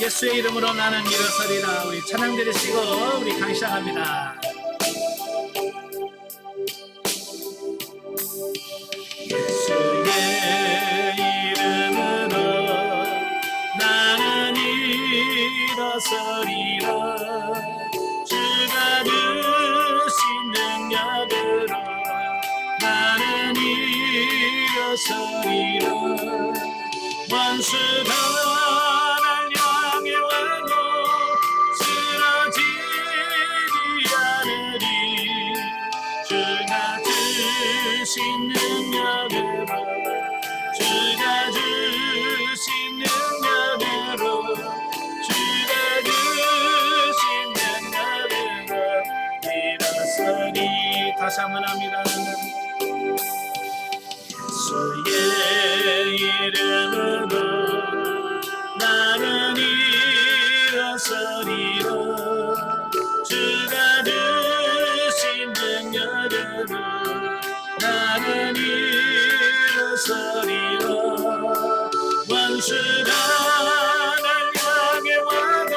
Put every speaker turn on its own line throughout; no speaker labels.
예수의 이름으로 나는 일어서리라. 우리 찬양 드리시고 우리 강의 시작합니다. 예수의 이름으로 나는 일어서리라. 주가 주신 능력으로 나는 일어서리라. 원수가 주신 능력으로 주가 주신 능력으로 주가 주신 능력으로 일어서리. 다시 한번 합니다. 예수의 이름으로 나는 일어서리라. 주가 주신 능력으로 나는 일어서리라. 원수가 날 향해 와도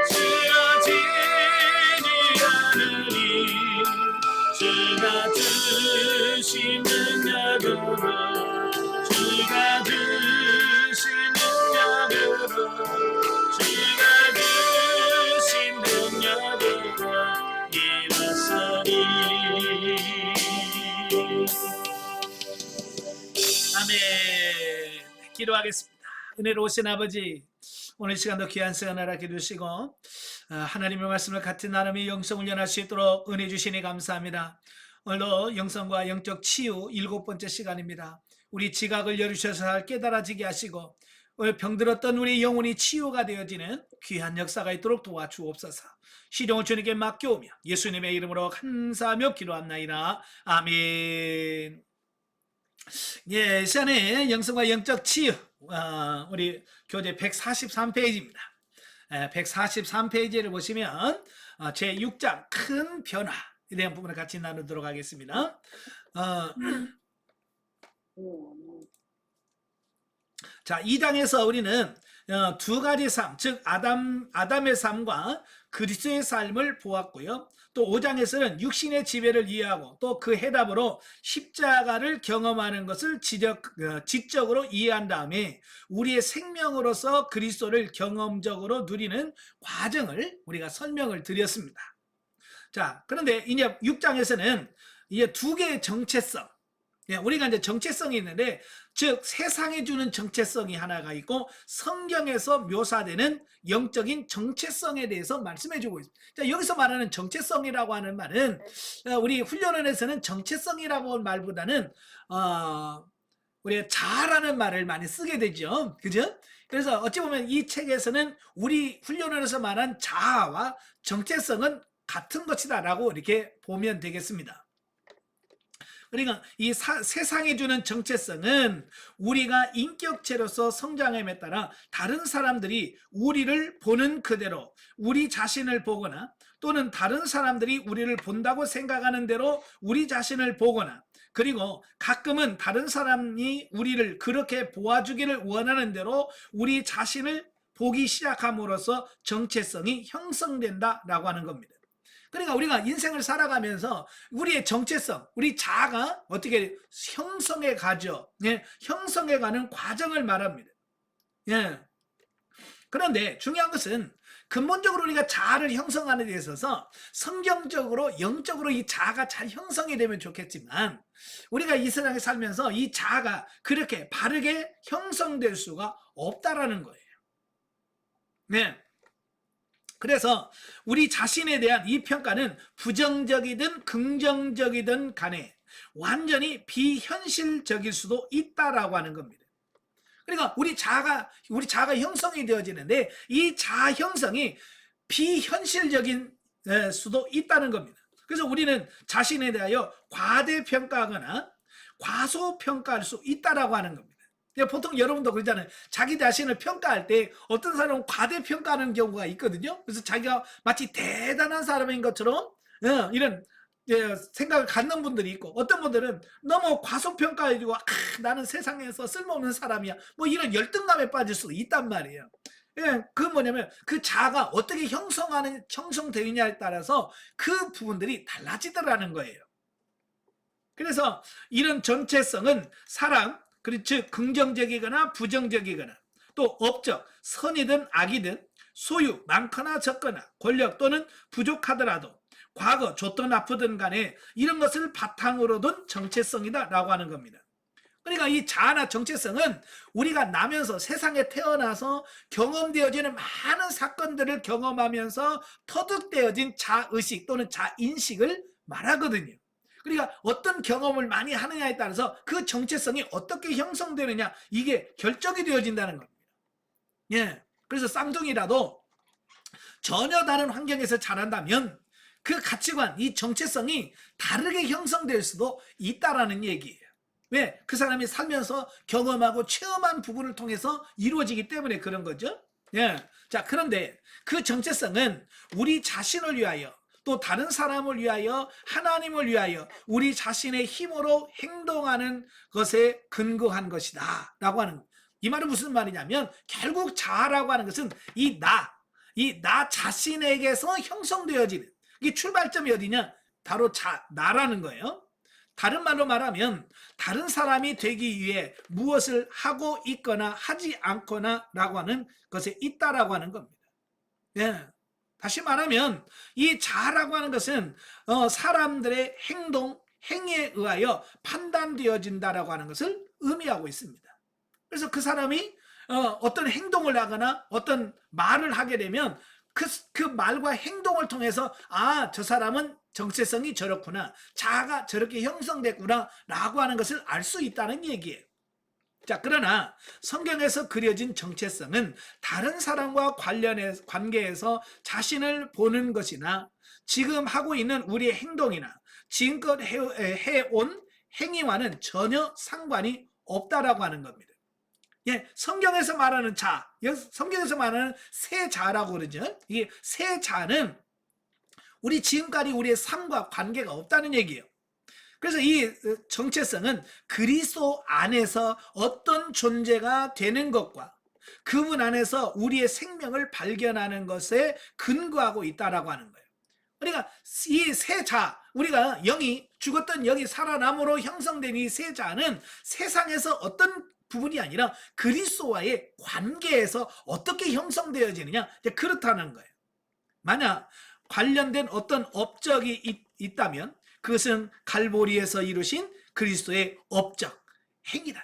쓰러지지 않으리. 주가 주신 능력으로 주가 주신 능력으로 주가 주신 능력으로 일어서리. 아멘. 기도하겠습니다. 은혜로우신 아버지, 오늘 시간도 귀한 시간 허락해 주시고 하나님의 말씀을 같은 나눔이 영성을 연할 수 있도록 은혜 주시니 감사합니다. 오늘도 영성과 영적 치유 7번째 시간입니다. 우리 지각을 열으셔서 깨달아지게 하시고 오늘 병들었던 우리 영혼이 치유가 되어지는 귀한 역사가 있도록 도와주옵소서. 시종을 주님께 맡겨오며 예수님의 이름으로 감사하며 기도합나이다. 아멘. 예, 시간에 영성과 영적 치유, 우리 교재 143페이지입니다. 143페이지를 보시면 제6장 큰 변화에 대한 부분을 같이 나누도록 하겠습니다. 자, 2장에서 우리는 두 가지 삶, 즉 아담의 삶과 그리스도의 삶을 보았고요. 또 5장에서는 육신의 지배를 이해하고 또 그 해답으로 십자가를 경험하는 것을 지적으로 이해한 다음에 우리의 생명으로서 그리스도를 경험적으로 누리는 과정을 우리가 설명을 드렸습니다. 자, 그런데 이제 6장에서는 이제 두 개의 정체성, 우리가 이제 정체성이 있는데, 즉 세상이 주는 정체성이 하나가 있고 성경에서 묘사되는 영적인 정체성에 대해서 말씀해주고 있습니다. 자, 여기서 말하는 정체성이라고 하는 말은 우리 훈련원에서는 정체성이라고 하는 말보다는 우리가 자아라는 말을 많이 쓰게 되죠. 그죠? 그래서 어찌 보면 이 책에서는 우리 훈련원에서 말한 자아와 정체성은 같은 것이다 라고 이렇게 보면 되겠습니다. 그러니까 이 세상이 주는 정체성은 우리가 인격체로서 성장함에 따라 다른 사람들이 우리를 보는 그대로 우리 자신을 보거나 또는 다른 사람들이 우리를 본다고 생각하는 대로 우리 자신을 보거나, 그리고 가끔은 다른 사람이 우리를 그렇게 보아주기를 원하는 대로 우리 자신을 보기 시작함으로써 정체성이 형성된다라고 하는 겁니다. 그러니까 우리가 인생을 살아가면서 우리의 정체성, 우리 자아가 어떻게 형성해 가죠. 형성해 가는 과정을 말합니다. 그런데 중요한 것은 근본적으로 우리가 자아를 형성하는 데 있어서 성경적으로 영적으로 이 자아가 잘 형성이 되면 좋겠지만, 우리가 이 세상에 살면서 이 자아가 그렇게 바르게 형성될 수가 없다라는 거예요. 그래서 우리 자신에 대한 이 평가는 부정적이든 긍정적이든 간에 완전히 비현실적일 수도 있다라고 하는 겁니다. 그러니까 우리 자아가 형성이 되어지는데 이 자아 형성이 비현실적인 수도 있다는 겁니다. 그래서 우리는 자신에 대하여 과대평가하거나 과소평가할 수 있다라고 하는 겁니다. 보통 여러분도 그러잖아요. 자기 자신을 평가할 때 어떤 사람은 과대평가하는 경우가 있거든요. 그래서 자기가 마치 대단한 사람인 것처럼 이런 생각을 갖는 분들이 있고, 어떤 분들은 너무 과소평가해주고 나는 세상에서 쓸모없는 사람이야, 뭐 이런 열등감에 빠질 수도 있단 말이에요. 그 뭐냐면 그 자아가 어떻게 형성되느냐에 따라서 그 부분들이 달라지더라는 거예요. 그래서 이런 전체성은 사람, 즉 긍정적이거나 부정적이거나, 또 업적, 선이든 악이든, 소유, 많거나 적거나, 권력 또는 부족하더라도, 과거 좋든 나쁘든 간에 이런 것을 바탕으로 둔 정체성이다 라고 하는 겁니다. 그러니까 이 자아나 정체성은 우리가 나면서, 세상에 태어나서 경험되어지는 많은 사건들을 경험하면서 터득되어진 자의식 또는 자인식을 말하거든요. 그러니까 어떤 경험을 많이 하느냐에 따라서 그 정체성이 어떻게 형성되느냐, 이게 결정이 되어진다는 겁니다. 그래서 쌍둥이라도 전혀 다른 환경에서 자란다면 그 가치관, 이 정체성이 다르게 형성될 수도 있다라는 얘기예요. 왜? 그 사람이 살면서 경험하고 체험한 부분을 통해서 이루어지기 때문에 그런 거죠. 자, 그런데 그 정체성은 우리 자신을 위하여, 또 다른 사람을 위하여, 하나님을 위하여 우리 자신의 힘으로 행동하는 것에 근거한 것이다 라고 하는, 이 말은 무슨 말이냐면 결국 자아라고 하는 것은 이 나 자신에게서 형성되어지는, 이 출발점이 어디냐? 바로 나라는 거예요. 다른 말로 말하면 다른 사람이 되기 위해 무엇을 하고 있거나 하지 않거나 라고 하는 것에 있다라고 하는 겁니다. 다시 말하면 이 자아라고 하는 것은 사람들의 행동, 행위에 의하여 판단되어진다라고 하는 것을 의미하고 있습니다. 그래서 그 사람이 어떤 행동을 하거나 어떤 말을 하게 되면 그 말과 행동을 통해서 저 사람은 정체성이 저렇구나, 자아가 저렇게 형성됐구나 라고 하는 것을 알 수 있다는 얘기예요. 자, 그러나 성경에서 그려진 정체성은 다른 사람과 관계에서 자신을 보는 것이나 지금 하고 있는 우리의 행동이나 지금껏 해온 행위와는 전혀 상관이 없다라고 하는 겁니다. 성경에서 말하는 성경에서 말하는 새 자라고 그러죠. 이게 새 자는 지금까지 우리의 삶과 관계가 없다는 얘기예요. 그래서 이 정체성은 그리스도 안에서 어떤 존재가 되는 것과 그분 안에서 우리의 생명을 발견하는 것에 근거하고 있다라고 하는 거예요. 그러니까 이 새 자, 우리가 죽었던 영이 살아남으로 형성된 이 새 자는 세상에서 어떤 부분이 아니라 그리스도와의 관계에서 어떻게 형성되어지느냐, 그렇다는 거예요. 만약 관련된 어떤 업적이 있다면 그것은 갈보리에서 이루신 그리스도의 업적, 행위다.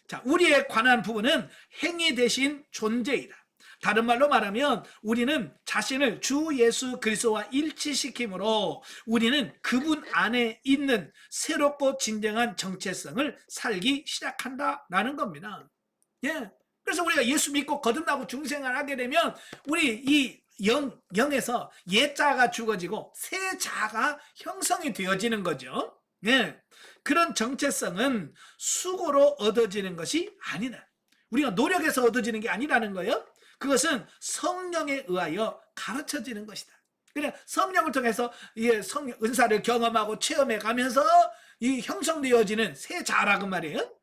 자, 우리에 관한 부분은 행위 대신 존재이다. 다른 말로 말하면 우리는 자신을 주 예수 그리스도와 일치시킴으로 우리는 그분 안에 있는 새롭고 진정한 정체성을 살기 시작한다라는 겁니다. 그래서 우리가 예수 믿고 거듭나고 중생을 하게 되면 우리 이 영에서 옛자가 죽어지고 새 자가 형성이 되어지는 거죠. 그런 정체성은 수고로 얻어지는 것이 아니다. 우리가 노력해서 얻어지는 게 아니라는 거예요. 그것은 성령에 의하여 가르쳐지는 것이다. 그래, 성령을 통해서 은사를 경험하고 체험해 가면서 이 형성되어지는 새 자라고 말이에요.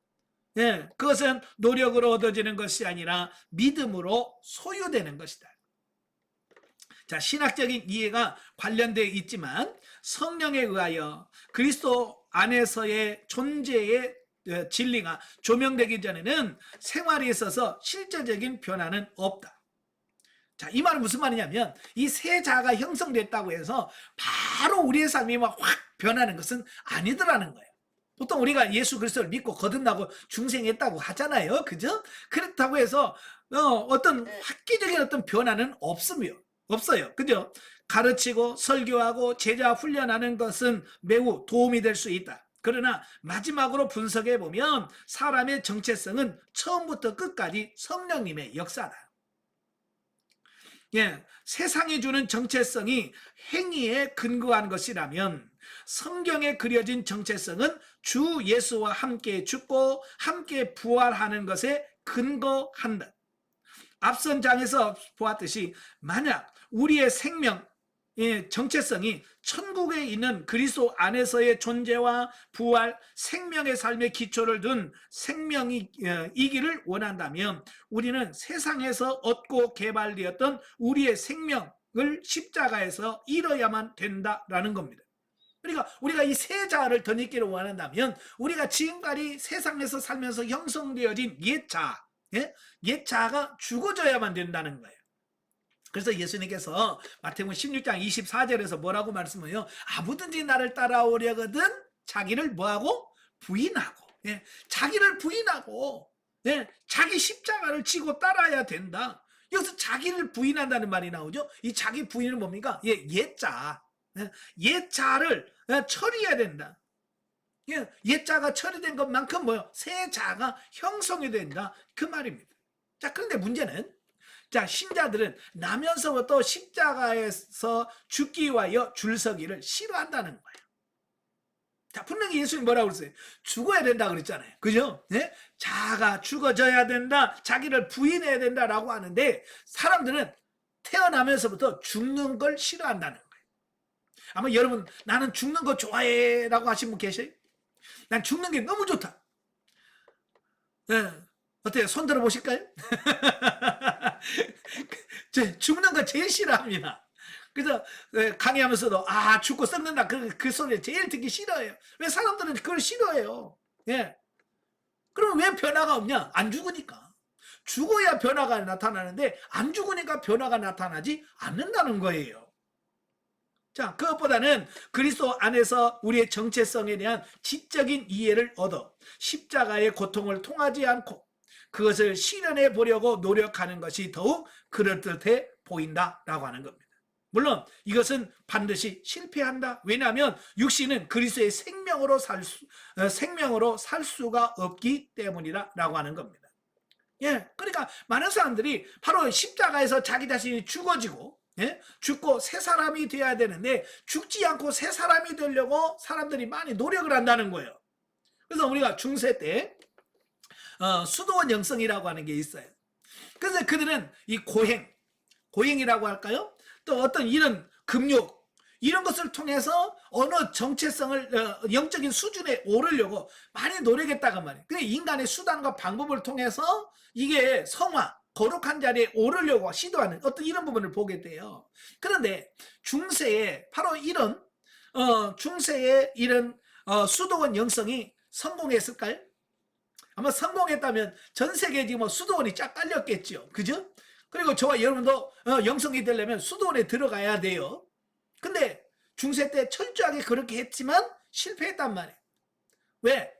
그것은 노력으로 얻어지는 것이 아니라 믿음으로 소유되는 것이다. 자, 신학적인 이해가 관련되어 있지만 성령에 의하여 그리스도 안에서의 존재의 진리가 조명되기 전에는 생활에 있어서 실제적인 변화는 없다. 자, 이 말은 무슨 말이냐면 이 새 자가 형성됐다고 해서 바로 우리의 삶이 막 확 변하는 것은 아니더라는 거예요. 보통 우리가 예수 그리스도를 믿고 거듭나고 중생했다고 하잖아요. 그죠? 그렇다고 해서 어떤 획기적인 어떤 변화는 없어요. 그죠? 가르치고 설교하고 제자 훈련하는 것은 매우 도움이 될 수 있다. 그러나 마지막으로 분석해 보면 사람의 정체성은 처음부터 끝까지 성령님의 역사다. 세상이 주는 정체성이 행위에 근거한 것이라면 성경에 그려진 정체성은 주 예수와 함께 죽고 함께 부활하는 것에 근거한다. 앞선 장에서 보았듯이 만약 우리의 생명, 정체성이 천국에 있는 그리스도 안에서의 존재와 부활, 생명의 삶의 기초를 둔 생명이기를 원한다면 우리는 세상에서 얻고 개발되었던 우리의 생명을 십자가에서 잃어야만 된다라는 겁니다. 그러니까 우리가 이 새 자아를 덧입기를 원한다면 우리가 지금까지 세상에서 살면서 형성되어진 옛 자아, 옛 자아가 죽어져야만 된다는 거예요. 그래서 예수님께서 마태복음 16장 24절에서 뭐라고 말씀해요? 아무든지 나를 따라오려거든 자기를 뭐하고? 부인하고, 자기를 부인하고, 자기 십자가를 지고 따라야 된다. 여기서 자기를 부인한다는 말이 나오죠. 이 자기 부인은 뭡니까? 옛자, 옛자를 처리해야 된다. 옛자가 처리된 것만큼 뭐요? 새 자가 형성이 된다. 그 말입니다. 자, 그런데 문제는 자, 신자들은 나면서부터 십자가에서 죽기 위하여 줄서기를 싫어한다는 거예요. 자, 분명히 예수님 뭐라고 그랬어요? 죽어야 된다 그랬잖아요. 그죠? 자아가 죽어져야 된다. 자기를 부인해야 된다라고 하는데 사람들은 태어나면서부터 죽는 걸 싫어한다는 거예요. 아마 여러분 나는 죽는 거 좋아해 라고 하신 분 계세요? 난 죽는 게 너무 좋다. 어때요? 손 들어 보실까요? 죽는 거 제일 싫어합니다. 그래서 강의하면서도 죽고 썩는다 그 소리 제일 듣기 싫어해요. 왜 사람들은 그걸 싫어해요? 그럼 왜 변화가 없냐? 안 죽으니까. 죽어야 변화가 나타나는데 안 죽으니까 변화가 나타나지 않는다는 거예요. 자, 그것보다는 그리스도 안에서 우리의 정체성에 대한 지적인 이해를 얻어 십자가의 고통을 통하지 않고 그것을 실현해 보려고 노력하는 것이 더욱 그럴듯해 보인다라고 하는 겁니다. 물론 이것은 반드시 실패한다. 왜냐하면 육신은 그리스도의 생명으로 살 수가 없기 때문이라고 하는 겁니다. 그러니까 많은 사람들이 바로 십자가에서 자기 자신이 죽어지고 죽고 새 사람이 되어야 되는데 죽지 않고 새 사람이 되려고 사람들이 많이 노력을 한다는 거예요. 그래서 우리가 중세 때 수도원 영성이라고 하는 게 있어요. 그래서 그들은 이 고행이라고 할까요? 또 어떤 이런 금욕 이런 것을 통해서 어느 정체성을 영적인 수준에 오르려고 많이 노력했다고 말이에요. 그러니까 인간의 수단과 방법을 통해서 이게 성화 거룩한 자리에 오르려고 시도하는 어떤 이런 부분을 보게 돼요. 그런데 중세에 바로 이런 중세의 이런 수도원 영성이 성공했을까요? 아마 성공했다면 전 세계에 지금 수도원이 쫙 깔렸겠죠. 그죠? 그리고 저와 여러분도 영성이 되려면 수도원에 들어가야 돼요. 근데 중세 때 철저하게 그렇게 했지만 실패했단 말이에요. 왜?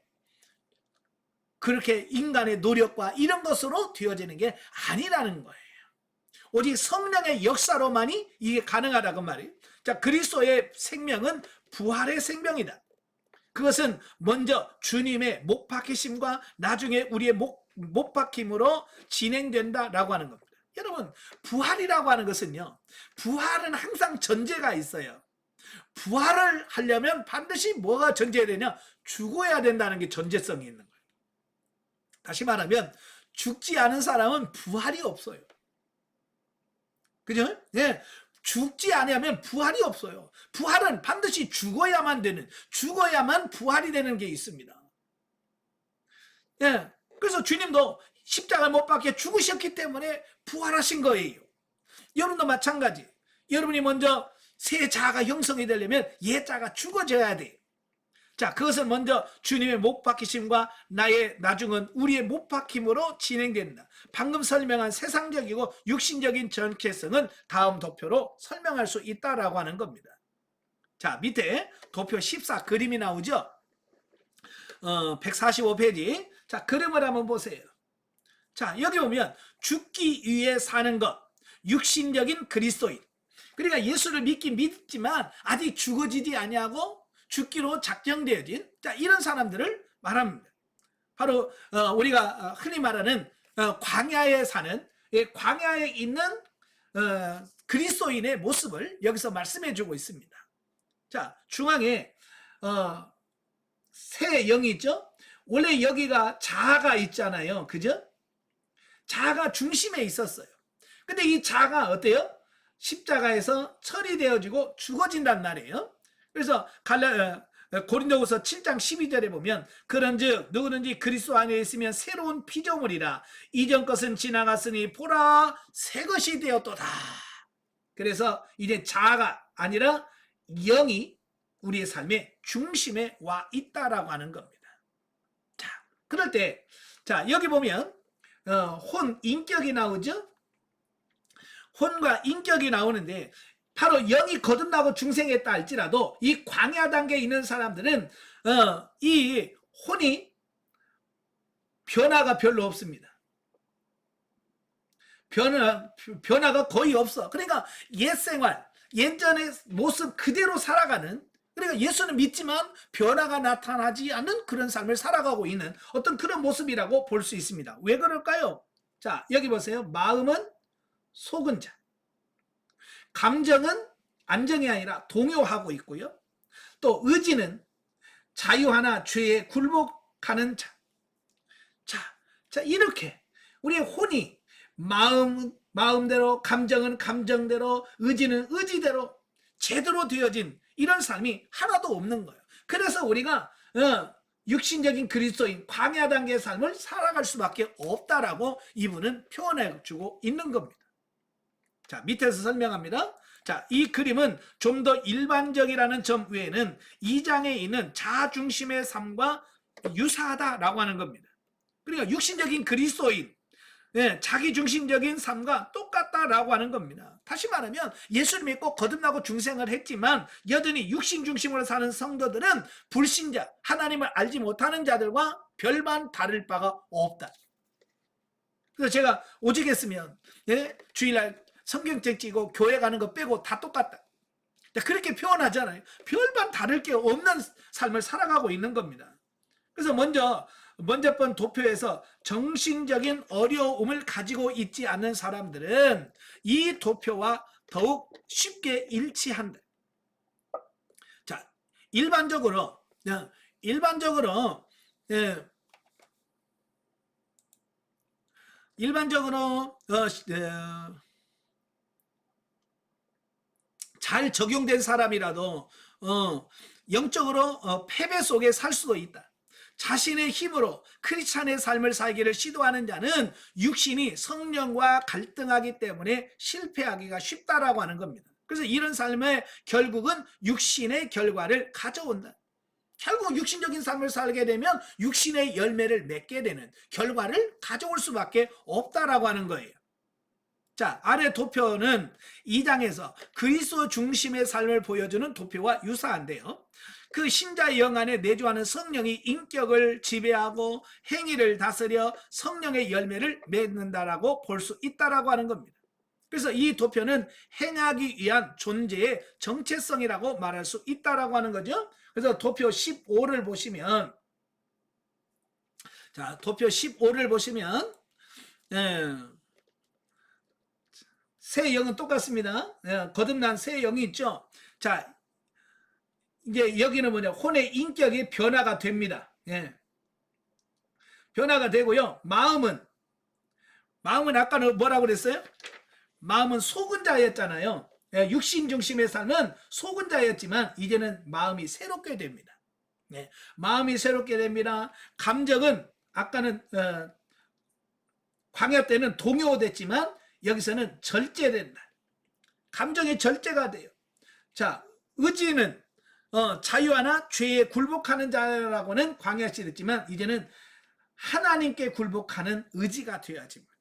그렇게 인간의 노력과 이런 것으로 되어지는 게 아니라는 거예요. 오직 성령의 역사로만이 이게 가능하다고 말이에요. 자, 그리스도의 생명은 부활의 생명이다. 그것은 먼저 주님의 못 박히심과 나중에 우리의 못 박힘으로 진행된다라고 하는 겁니다. 여러분, 부활이라고 하는 것은요, 부활은 항상 전제가 있어요. 부활을 하려면 반드시 뭐가 전제되냐? 죽어야 된다는 게 전제성이 있는 거예요. 다시 말하면 죽지 않은 사람은 부활이 없어요. 그죠? 죽지 않으면 부활이 없어요. 부활은 반드시 죽어야만 부활이 되는 게 있습니다. 그래서 주님도 십자가를 못 박혀 죽으셨기 때문에 부활하신 거예요. 여러분도 마찬가지. 여러분이 먼저 새 자아가 형성이 되려면 옛 자아가 죽어져야 돼. 자, 그것은 먼저 주님의 못 박히심과 나의 나중은 우리의 못 박힘으로 진행된다. 방금 설명한 세상적이고 육신적인 정체성은 다음 도표로 설명할 수 있다라고 하는 겁니다. 자, 밑에 도표 14 그림이 나오죠. 145페이지. 자, 그림을 한번 보세요. 자, 여기 보면 죽기 위해 사는 것, 육신적인 그리스도인. 그러니까 예수를 믿긴 믿지만 아직 죽어지지 아니하고 죽기로 작정되어진 이런 사람들을 말합니다. 바로 우리가 흔히 말하는 광야에 사는 광야에 있는 그리스도인의 모습을 여기서 말씀해 주고 있습니다. 자, 중앙에 새 영이 있죠. 원래 여기가 자아가 있잖아요. 그죠? 자아가 중심에 있었어요. 근데 이 자아가 어때요? 십자가에서 처리되어지고 죽어진단 말이에요. 그래서 고린도후서 7장 12절에 보면 그런즉 누구든지 그리스도 안에 있으면 새로운 피조물이라 이전 것은 지나갔으니 보라 새 것이 되었도다. 그래서 이제 자아가 아니라 영이 우리의 삶의 중심에 와 있다라고 하는 겁니다. 자, 그럴 때 자 여기 보면 혼 인격이 나오죠. 혼과 인격이 나오는데 바로 영이 거듭나고 중생했다 할지라도 이 광야 단계에 있는 사람들은 이 혼이 변화가 별로 없습니다. 변화가 거의 없어. 그러니까 옛 생활, 예전의 모습 그대로 살아가는, 그러니까 예수는 믿지만 변화가 나타나지 않는 그런 삶을 살아가고 있는 어떤 그런 모습이라고 볼 수 있습니다. 왜 그럴까요? 자, 여기 보세요. 마음은 속은 자, 감정은 안정이 아니라 동요하고 있고요. 또 의지는 자유하나 죄에 굴복하는 자. 자, 이렇게 우리의 혼이 마음대로, 감정은 감정대로, 의지는 의지대로 제대로 되어진 이런 삶이 하나도 없는 거예요. 그래서 우리가 육신적인 그리스도인 광야 단계의 삶을 살아갈 수밖에 없다라고 이분은 표현해 주고 있는 겁니다. 자, 밑에서 설명합니다. 자, 이 그림은 좀 더 일반적이라는 점 외에는 2장에 있는 자아 중심의 삶과 유사하다라고 하는 겁니다. 그러니까 육신적인 그리스도인, 자기 중심적인 삶과 똑같다라고 하는 겁니다. 다시 말하면 예수를 믿고 거듭나고 중생을 했지만 여전히 육신 중심으로 사는 성도들은 불신자, 하나님을 알지 못하는 자들과 별반 다를 바가 없다. 그래서 제가 오직 했으면 주일날 성경책 찍고 교회 가는 거 빼고 다 똑같다. 그렇게 표현하잖아요. 별반 다를 게 없는 삶을 살아가고 있는 겁니다. 그래서 먼저 번 도표에서 정신적인 어려움을 가지고 있지 않는 사람들은 이 도표와 더욱 쉽게 일치한다. 자, 일반적으로 잘 적용된 사람이라도 영적으로 패배 속에 살 수도 있다. 자신의 힘으로 크리스찬의 삶을 살기를 시도하는 자는 육신이 성령과 갈등하기 때문에 실패하기가 쉽다라고 하는 겁니다. 그래서 이런 삶의 결국은 육신의 결과를 가져온다. 결국 육신적인 삶을 살게 되면 육신의 열매를 맺게 되는 결과를 가져올 수밖에 없다라고 하는 거예요. 자, 아래 도표는 2장에서 그리스도 중심의 삶을 보여주는 도표와 유사한데요. 그 신자의 영 안에 내주하는 성령이 인격을 지배하고 행위를 다스려 성령의 열매를 맺는다라고 볼 수 있다라고 하는 겁니다. 그래서 이 도표는 행하기 위한 존재의 정체성이라고 말할 수 있다라고 하는 거죠. 그래서 도표 15를 보시면, 자, 도표 15를 보시면, 새 영은 똑같습니다. 거듭난 새 영이 있죠. 자, 이제 여기는 뭐냐, 혼의 인격이 변화가 됩니다. 변화가 되고요. 마음은 아까는 뭐라고 그랬어요? 마음은 속은 자였잖아요. 육신 중심의 삶은 속은 자였지만 이제는 마음이 새롭게 됩니다. 마음이 새롭게 됩니다. 감정은 아까는 광야 때는 동요됐지만 여기서는 절제된다. 감정이 절제가 돼요. 자, 의지는 자유하나 죄에 굴복하는 자라고는 광야시를 했지만 이제는 하나님께 굴복하는 의지가 되어집니다.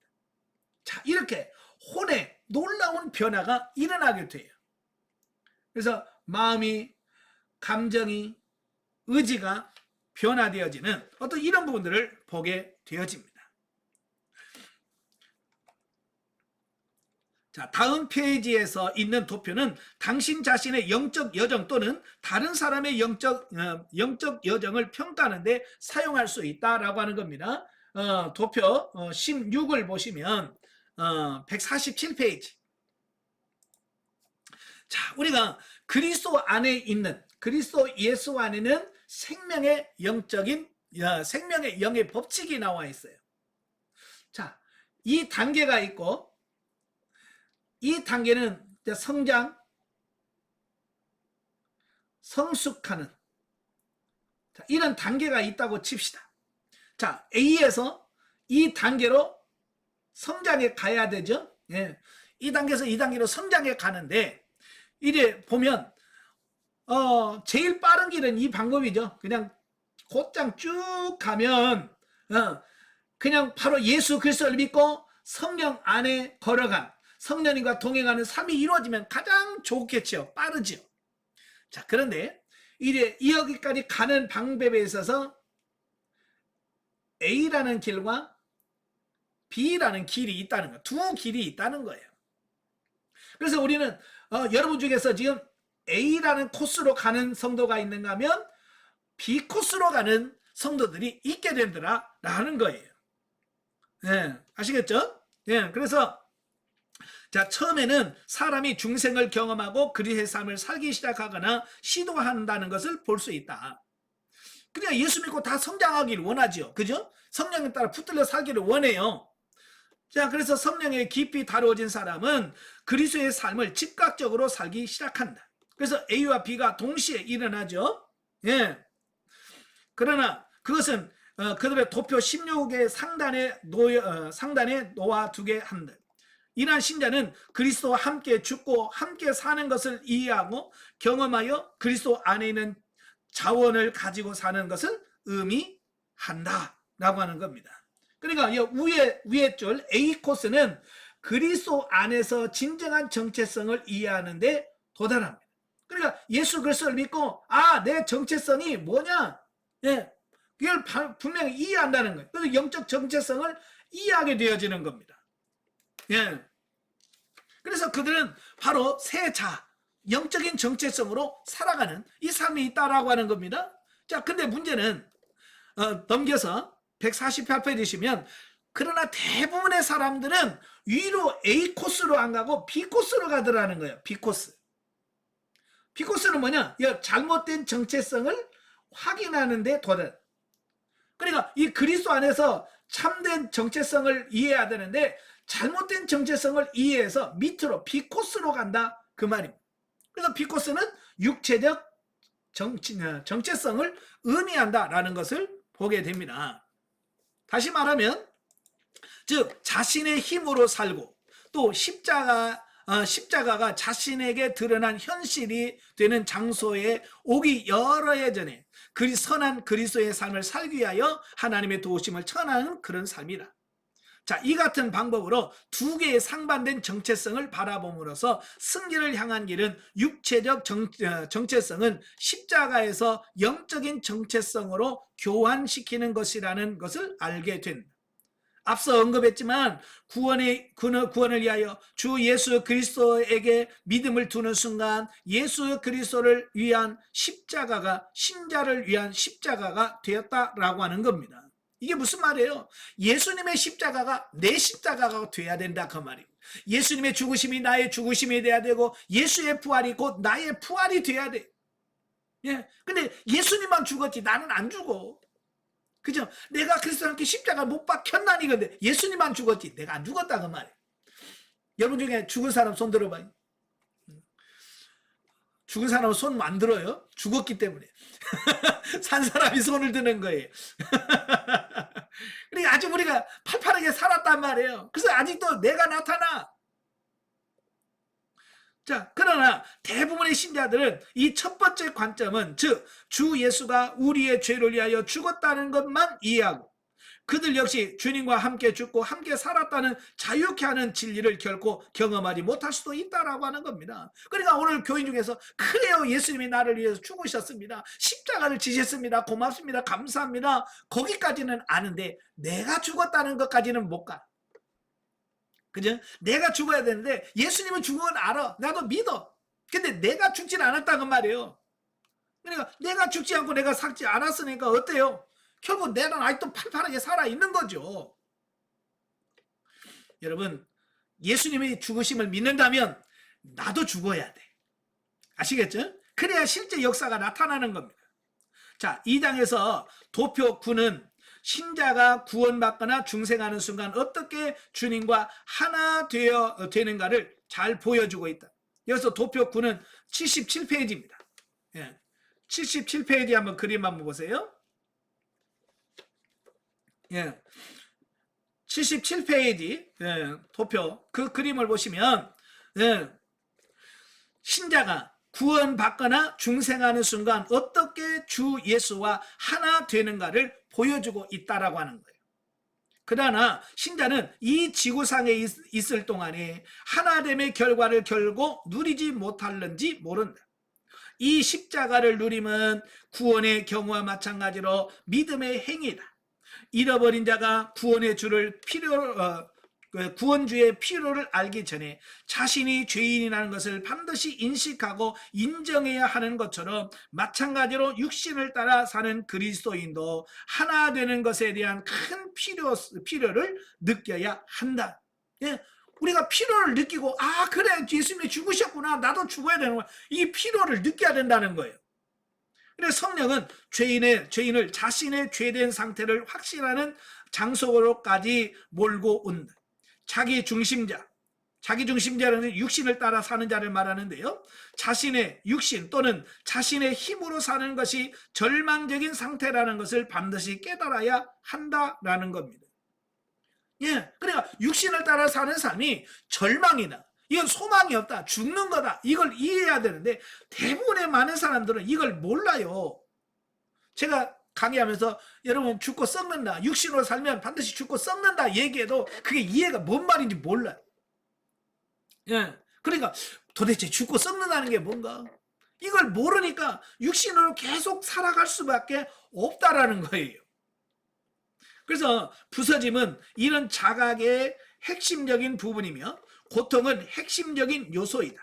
자, 이렇게 혼에 놀라운 변화가 일어나게 돼요. 그래서 마음이, 감정이, 의지가 변화되어지는 어떤 이런 부분들을 보게 되어집니다. 자, 다음 페이지에서 있는 도표는 당신 자신의 영적 여정 또는 다른 사람의 영적 여정을 평가하는 데 사용할 수 있다라고 하는 겁니다. 도표 16을 보시면 147페이지. 자, 우리가 그리스도 안에 있는, 그리스도 예수 안에는 생명의 생명의 영의 법칙이 나와 있어요. 자, 이 단계가 있고, 이 단계는 이제 성장, 성숙하는, 자, 이런 단계가 있다고 칩시다. 자, A에서 이 단계로 성장해 가야 되죠. 예. 이 단계에서 이 단계로 성장해 가는데, 이래 보면 제일 빠른 길은 이 방법이죠. 그냥 곧장 쭉 가면 그냥 바로 예수 그리스도를 믿고 성령 안에 걸어간, 성령님과 동행하는 삶이 이루어지면 가장 좋겠죠. 빠르죠. 자, 그런데 이래 여기까지 가는 방법에 있어서 A라는 길과 B라는 길이 있다는 거예요. 두 길이 있다는 거예요. 그래서 우리는 여러분 중에서 지금 A라는 코스로 가는 성도가 있는가 하면 B 코스로 가는 성도들이 있게 된다라는 거예요. 네, 아시겠죠? 네, 그래서 자, 처음에는 사람이 중생을 경험하고 그리스도의 삶을 살기 시작하거나 시도한다는 것을 볼 수 있다. 그러니까 예수 믿고 다 성장하기를 원하죠. 그죠? 성령에 따라 붙들려 살기를 원해요. 자, 그래서 성령에 깊이 다루어진 사람은 그리스도의 삶을 즉각적으로 살기 시작한다. 그래서 A와 B가 동시에 일어나죠. 예. 그러나 그것은 그들의 도표 16의 상단에 놓아두게 한다. 이러한 신자는 그리스도와 함께 죽고 함께 사는 것을 이해하고 경험하여 그리스도 안에 있는 자원을 가지고 사는 것을 의미한다라고 하는 겁니다. 그러니까 위에 줄 A 코스는 그리스도 안에서 진정한 정체성을 이해하는데 도달합니다. 그러니까 예수 그리스도를 믿고 내 정체성이 뭐냐? 예, 이걸 분명히 이해한다는 거예요. 그래서 영적 정체성을 이해하게 되어지는 겁니다. 예. 그래서 그들은 바로 새 자, 영적인 정체성으로 살아가는 이 삶이 있다라고 하는 겁니다. 자, 근데 문제는 넘겨서 148페이지시면 그러나 대부분의 사람들은 위로 A 코스로 안 가고 B 코스로 가더라는 거예요. B 코스. B 코스는 뭐냐? 잘못된 정체성을 확인하는데 도달. 그러니까 이 그리스도 안에서 참된 정체성을 이해해야 되는데 잘못된 정체성을 이해해서 밑으로 B 코스로 간다 그 말입니다. 그래서 B 코스는 육체적 정체성을 의미한다라는 것을 보게 됩니다. 다시 말하면 즉 자신의 힘으로 살고 또 십자가가 자신에게 드러난 현실이 되는 장소에 오기 여러 해 전에 선한 그리스도의 삶을 살기 위하여 하나님의 도우심을 청하는 그런 삶이다. 자, 이 같은 방법으로 두 개의 상반된 정체성을 바라봄으로써 승리를 향한 길은 육체적 정체성은 십자가에서 영적인 정체성으로 교환시키는 것이라는 것을 알게 된다. 앞서 언급했지만 구원을 위하여 주 예수 그리스도에게 믿음을 두는 순간 예수 그리스도를 위한 십자가가 신자를 위한 십자가가 되었다라고 하는 겁니다. 이게 무슨 말이에요? 예수님의 십자가가 내 십자가가 돼야 된다 그 말이에요. 예수님의 죽으심이 나의 죽으심이 돼야 되고 예수의 부활이 곧 나의 부활이 돼야 돼. 예. 근데 예수님만 죽었지 나는 안 죽어. 그죠? 내가 그리스도와 함께 십자가 못 박혔나니 근데 예수님만 죽었지 내가 안 죽었다 그 말이에요. 여러분 중에 죽은 사람 손 들어봐요. 죽은 사람은 손 안 들어요. 죽었기 때문에. 산 사람이 손을 드는 거예요. 그러니까 아직 우리가 팔팔하게 살았단 말이에요. 그래서 아직도 내가 나타나. 자, 그러나 대부분의 신자들은 이 첫 번째 관점은 즉 주 예수가 우리의 죄를 위하여 죽었다는 것만 이해하고 그들 역시 주님과 함께 죽고 함께 살았다는 자유케 하는 진리를 결코 경험하지 못할 수도 있다라고 하는 겁니다. 그러니까 오늘 교인 중에서 그래요 예수님이 나를 위해서 죽으셨습니다. 십자가를 지셨습니다. 고맙습니다. 감사합니다. 거기까지는 아는데 내가 죽었다는 것까지는 못 가. 그죠? 내가 죽어야 되는데 예수님은 죽은 건 알아. 나도 믿어. 근데 내가 죽진 않았다는 말이에요. 그러니까 내가 죽지 않고 내가 살지 않았으니까 어때요? 결국 내가 아직도 팔팔하게 살아있는 거죠. 여러분 예수님의 죽으심을 믿는다면 나도 죽어야 돼. 아시겠죠? 그래야 실제 역사가 나타나는 겁니다. 자, 2장에서 도표 9는 신자가 구원받거나 중생하는 순간 어떻게 주님과 하나 되는가를 잘 보여주고 있다. 여기서 도표 9는 77페이지입니다. 예. 77페이지 한번 그림 한번 보세요. 예. 77페이지 예, 도표 그 그림을 보시면 예, 신자가 구원받거나 중생하는 순간 어떻게 주 예수와 하나 되는가를 보여주고 있다라고 하는 거예요. 그러나 신자는 이 지구상에 있을 동안에 하나됨의 결과를 결국 누리지 못할는지 모른다. 이 십자가를 누림은 구원의 경우와 마찬가지로 믿음의 행위다. 잃어버린 자가 구원의 주를 구원주의 필요를 알기 전에 자신이 죄인이라는 것을 반드시 인식하고 인정해야 하는 것처럼 마찬가지로 육신을 따라 사는 그리스도인도 하나 되는 것에 대한 큰 필요를 느껴야 한다. 예? 우리가 필요를 느끼고 그래 예수님이 죽으셨구나 나도 죽어야 되는 거야. 이 필요를 느껴야 된다는 거예요. 그래서 성령은 죄인을 자신의 죄된 상태를 확신하는 장소로까지 몰고 온다. 자기중심자는 육신을 따라 사는 자를 말하는데요. 자신의 육신 또는 자신의 힘으로 사는 것이 절망적인 상태라는 것을 반드시 깨달아야 한다라는 겁니다. 예, 그러니까 육신을 따라 사는 삶이 절망이다. 이건 소망이 없다. 죽는 거다. 이걸 이해해야 되는데 대부분의 많은 사람들은 이걸 몰라요. 제가 강의하면서 여러분 죽고 썩는다. 육신으로 살면 반드시 죽고 썩는다 얘기해도 그게 이해가 뭔 말인지 몰라요. 예, 그러니까 도대체 죽고 썩는다는 게 뭔가? 이걸 모르니까 육신으로 계속 살아갈 수밖에 없다라는 거예요. 그래서 부서짐은 이런 자각의 핵심적인 부분이며 고통은 핵심적인 요소이다.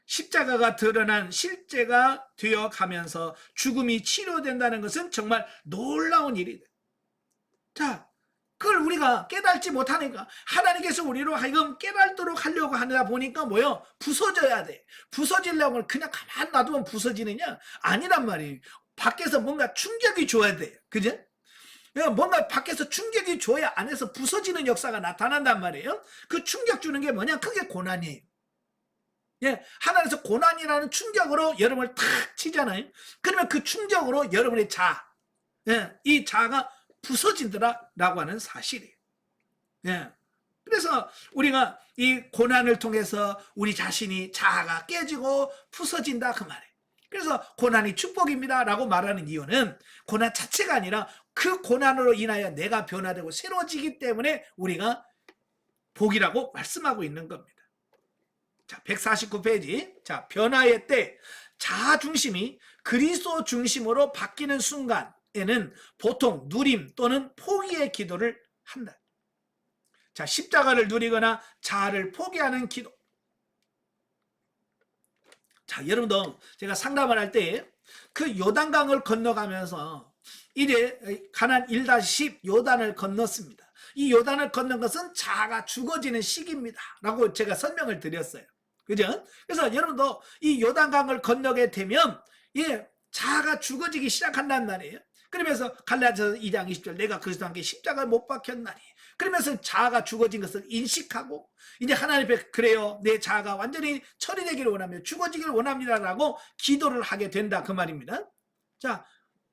십자가가 드러난 실제가 되어가면서 죽음이 치료된다는 것은 정말 놀라운 일이다. 자, 그걸 우리가 깨닫지 못하니까 하나님께서 우리로 하여금 깨닫도록 하려고 하다 보니까 뭐요? 부서져야 돼. 부서지려고 그냥 가만 놔두면 부서지느냐? 아니란 말이에요. 밖에서 뭔가 충격이 줘야 돼요. 그죠? 뭔가 밖에서 충격이 줘야 안에서 부서지는 역사가 나타난단 말이에요. 그 충격 주는 게 뭐냐? 그게 고난이에요. 예, 하나님께서 고난이라는 충격으로 여러분을 탁 치잖아요. 그러면 그 충격으로 여러분의 이 자아가 부서진다라고 하는 사실이에요. 예, 그래서 우리가 이 고난을 통해서 우리 자신이 자아가 깨지고 부서진다 그 말이에요. 그래서 고난이 축복입니다 라고 말하는 이유는 고난 자체가 아니라 그 고난으로 인하여 내가 변화되고 새로워지기 때문에 우리가 복이라고 말씀하고 있는 겁니다. 자, 149페이지. 자, 변화의 때 자아 중심이 그리스도 중심으로 바뀌는 순간에는 보통 누림 또는 포기의 기도를 한다. 자, 십자가를 누리거나 자아를 포기하는 기도. 자, 여러분도 제가 상담을 할 때 그 요단강을 건너가면서 이제 가난 1-10 요단을 건넜습니다. 이 요단을 건넌 것은 자아가 죽어지는 시기입니다 라고 제가 설명을 드렸어요. 그죠? 그래서 여러분도 이 요단강을 건너게 되면 자아가 죽어지기 시작한단 말이에요. 그러면서 갈라디아서 2장 20절 내가 그리스도와 함께 십자가에 못 박혔나니 그러면서 자아가 죽어진 것을 인식하고 이제 하나님 앞에 그래요 내 자아가 완전히 처리되기를 원하며 죽어지기를 원합니다라고 기도를 하게 된다 그 말입니다. 자,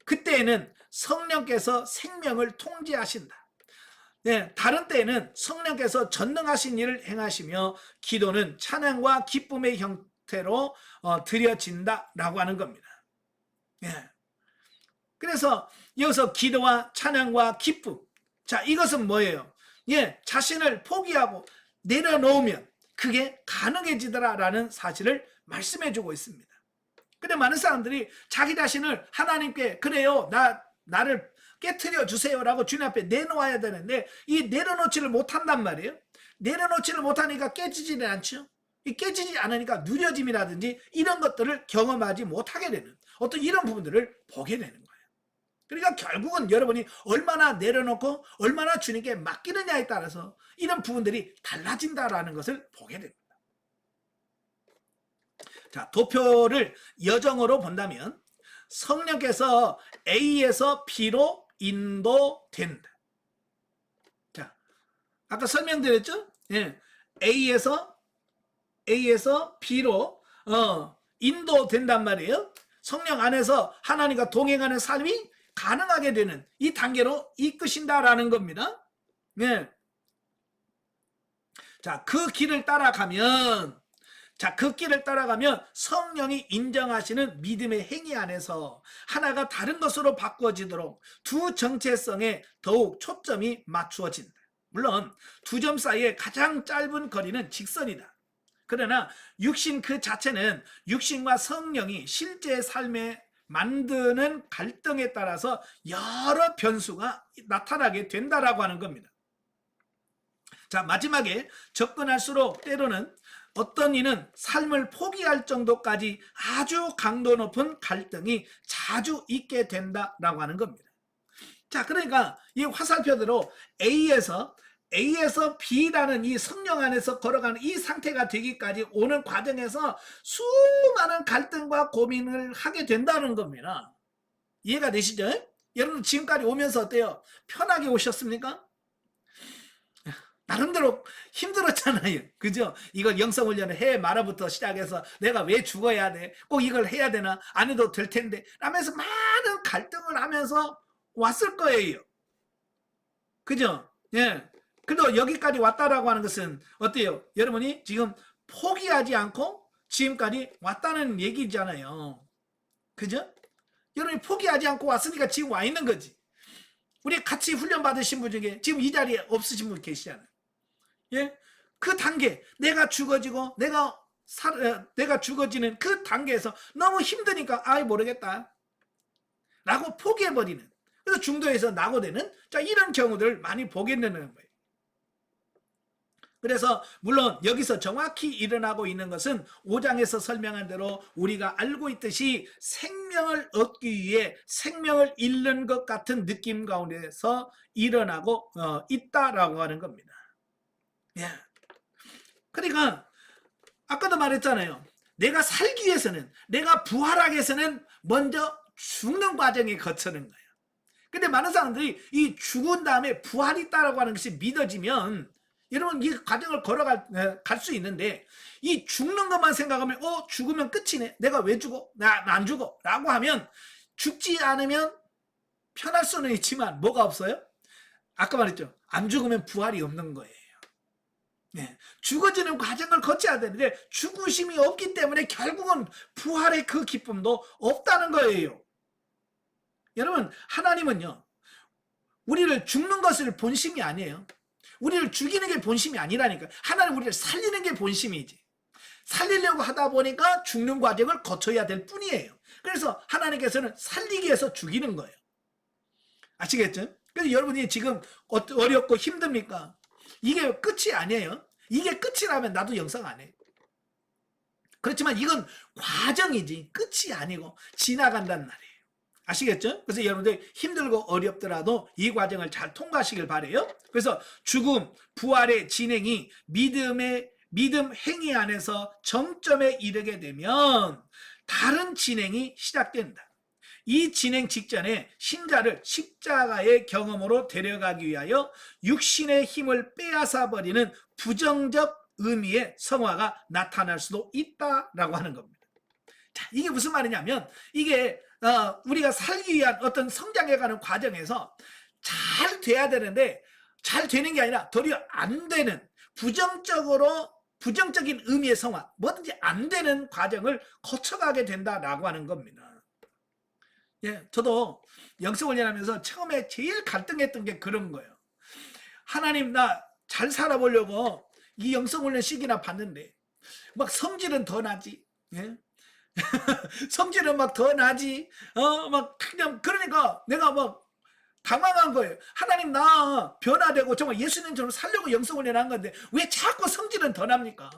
그때에는 성령께서 생명을 통제하신다. 네, 다른 때에는 성령께서 전능하신 일을 행하시며 기도는 찬양과 기쁨의 형태로 드려진다라고 하는 겁니다. 예. 그래서 여기서 기도와 찬양과 기쁨. 자, 이것은 뭐예요? 예, 자신을 포기하고 내려놓으면 그게 가능해지더라라는 사실을 말씀해주고 있습니다. 근데 많은 사람들이 자기 자신을 하나님께 그래요, 나를 깨트려 주세요라고 주님 앞에 내놓아야 되는데 이 내려놓지를 못한단 말이에요. 내려놓지를 못하니까 깨지지는 않죠. 이 깨지지 않으니까 누려짐이라든지 이런 것들을 경험하지 못하게 되는 어떤 이런 부분들을 보게 되는 거예요. 그러니까 결국은 여러분이 얼마나 내려놓고 얼마나 주님께 맡기느냐에 따라서 이런 부분들이 달라진다라는 것을 보게 됩니다. 자, 도표를 여정으로 본다면 성령께서 A에서 B로 인도된다. 자, 아까 설명드렸죠? 예, A에서 A에서 B로 인도된단 말이에요. 성령 안에서 하나님과 동행하는 삶이 가능하게 되는 이 단계로 이끄신다라는 겁니다. 네. 자, 그 길을 따라가면 성령이 인정하시는 믿음의 행위 안에서 하나가 다른 것으로 바꿔지도록 두 정체성에 더욱 초점이 맞추어진다. 물론 두 점 사이의 가장 짧은 거리는 직선이다. 그러나 육신 그 자체는 육신과 성령이 실제 삶에 만드는 갈등에 따라서 여러 변수가 나타나게 된다라고 하는 겁니다. 자, 마지막에 접근할수록 때로는 어떤 이는 삶을 포기할 정도까지 아주 강도 높은 갈등이 자주 있게 된다라고 하는 겁니다. 자, 그러니까 이 화살표대로 A에서 B라는 이 성령 안에서 걸어가는 이 상태가 되기까지 오는 과정에서 수많은 갈등과 고민을 하게 된다는 겁니다. 이해가 되시죠? 여러분 지금까지 오면서 어때요? 편하게 오셨습니까? 나름대로 힘들었잖아요. 그죠? 이걸 영성훈련을 해 말아부터 시작해서 내가 왜 죽어야 돼? 꼭 이걸 해야 되나? 안 해도 될 텐데 라면서 많은 갈등을 하면서 왔을 거예요. 그죠? 예. 그래도 여기까지 왔다라고 하는 것은 어때요? 여러분이 지금 포기하지 않고 지금까지 왔다는 얘기잖아요. 그죠? 여러분이 포기하지 않고 왔으니까 지금 와 있는 거지. 우리 같이 훈련 받으신 분 중에 지금 이 자리에 없으신 분 계시잖아요. 예? 그 단계, 내가 죽어지고 내가 죽어지는 그 단계에서 너무 힘드니까 아이 모르겠다 라고 포기해버리는, 그래서 중도에서 낙오되는, 자, 이런 경우들을 많이 보게 되는 거예요. 그래서 물론 여기서 정확히 일어나고 있는 것은 5장에서 설명한 대로 우리가 알고 있듯이 생명을 얻기 위해 생명을 잃는 것 같은 느낌 가운데서 일어나고 있다라고 하는 겁니다. 예. 그러니까 아까도 말했잖아요. 내가 살기 위해서는, 내가 부활하기 위해서는 먼저 죽는 과정에 거치는 거예요. 근데 많은 사람들이 이 죽은 다음에 부활이 있다라고 하는 것이 믿어지면 여러분 이 과정을 걸어갈 수 있는데, 이 죽는 것만 생각하면 죽으면 끝이네, 내가 왜 죽어, 나 안 죽어 라고 하면 죽지 않으면 편할 수는 있지만 뭐가 없어요? 아까 말했죠. 안 죽으면 부활이 없는 거예요. 네. 죽어지는 과정을 거쳐야 되는데 죽으심이 없기 때문에 결국은 부활의 그 기쁨도 없다는 거예요. 여러분 하나님은요, 우리를 죽는 것을 본심이 아니에요. 우리를 죽이는 게 본심이 아니라니까. 하나님 우리를 살리는 게 본심이지. 살리려고 하다 보니까 죽는 과정을 거쳐야 될 뿐이에요. 그래서 하나님께서는 살리기 위해서 죽이는 거예요. 아시겠죠? 그래서 여러분이 지금 어렵고 힘듭니까? 이게 끝이 아니에요. 이게 끝이라면 나도 영성 안 해. 그렇지만 이건 과정이지 끝이 아니고 지나간다는 말이에요. 아시겠죠? 그래서 여러분들 힘들고 어렵더라도 이 과정을 잘 통과하시길 바래요. 그래서 죽음, 부활의 진행이 믿음 행위 안에서 정점에 이르게 되면 다른 진행이 시작된다. 이 진행 직전에 신자를 십자가의 경험으로 데려가기 위하여 육신의 힘을 빼앗아 버리는 부정적 의미의 성화가 나타날 수도 있다라고 하는 겁니다. 자, 이게 무슨 말이냐면 이게 우리가 살기 위한 어떤 성장해가는 과정에서 잘 돼야 되는데 잘 되는 게 아니라 도리어 안 되는, 부정적인 의미의 성화, 뭐든지 안 되는 과정을 거쳐가게 된다라고 하는 겁니다. 예, 저도 영성훈련하면서 처음에 제일 갈등했던 게 그런 거예요. 하나님 나 잘 살아보려고 이 영성훈련 시기나 봤는데 막 성질은 더 나지. 예? 성질은 막 더 나지. 막 그냥 그러니까 내가 막 당황한 거예요. 하나님 나 변화되고 정말 예수님처럼 살려고 영성훈련 한 건데 왜 자꾸 성질은 더 납니까?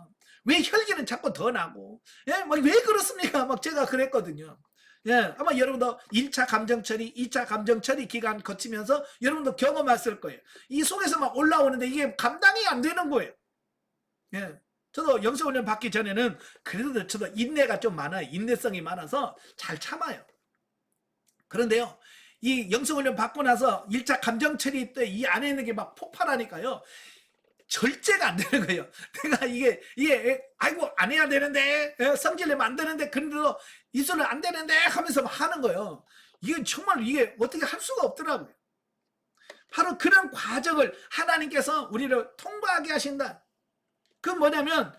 왜 혈기는 자꾸 더 나고? 예? 막 왜 그렇습니까? 막 제가 그랬거든요. 예, 아마 여러분도 1차 감정처리, 2차 감정처리 기간 거치면서 여러분도 경험했을 거예요. 이 속에서 막 올라오는데 이게 감당이 안 되는 거예요. 예. 저도 영성훈련 받기 전에는 그래도 저도 인내가 좀 많아요. 인내성이 많아서 잘 참아요. 그런데요, 이 영성훈련 받고 나서 1차 감정처리 때 이 안에 있는 게 막 폭발하니까요. 절제가 안 되는 거예요. 내가 이게 아이고 안 해야 되는데 성질 내면 안 되는데 그런데도 입술은 안 되는데 하면서 막 하는 거예요. 이게 정말 이게 어떻게 할 수가 없더라고요. 바로 그런 과정을 하나님께서 우리를 통과하게 하신다. 그건 뭐냐면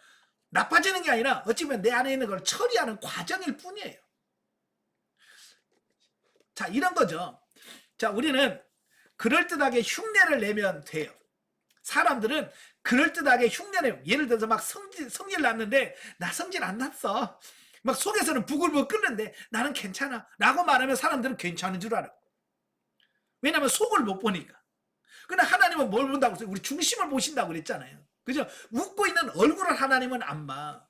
나빠지는 게 아니라 어찌 보면 내 안에 있는 걸 처리하는 과정일 뿐이에요. 자, 이런 거죠. 자, 우리는 그럴듯하게 흉내를 내면 돼요. 사람들은 그럴듯하게 흉내내요. 예를 들어서 막 성질 났는데 나 성질 안 났어. 막 속에서는 부글부글 끓는데 나는 괜찮아 라고 말하면 사람들은 괜찮은 줄 알아요. 왜냐하면 속을 못 보니까. 근데 하나님은 뭘 본다고 했어요? 우리 중심을 보신다고 그랬잖아요. 그죠? 웃고 있는 얼굴을 하나님은 안 봐.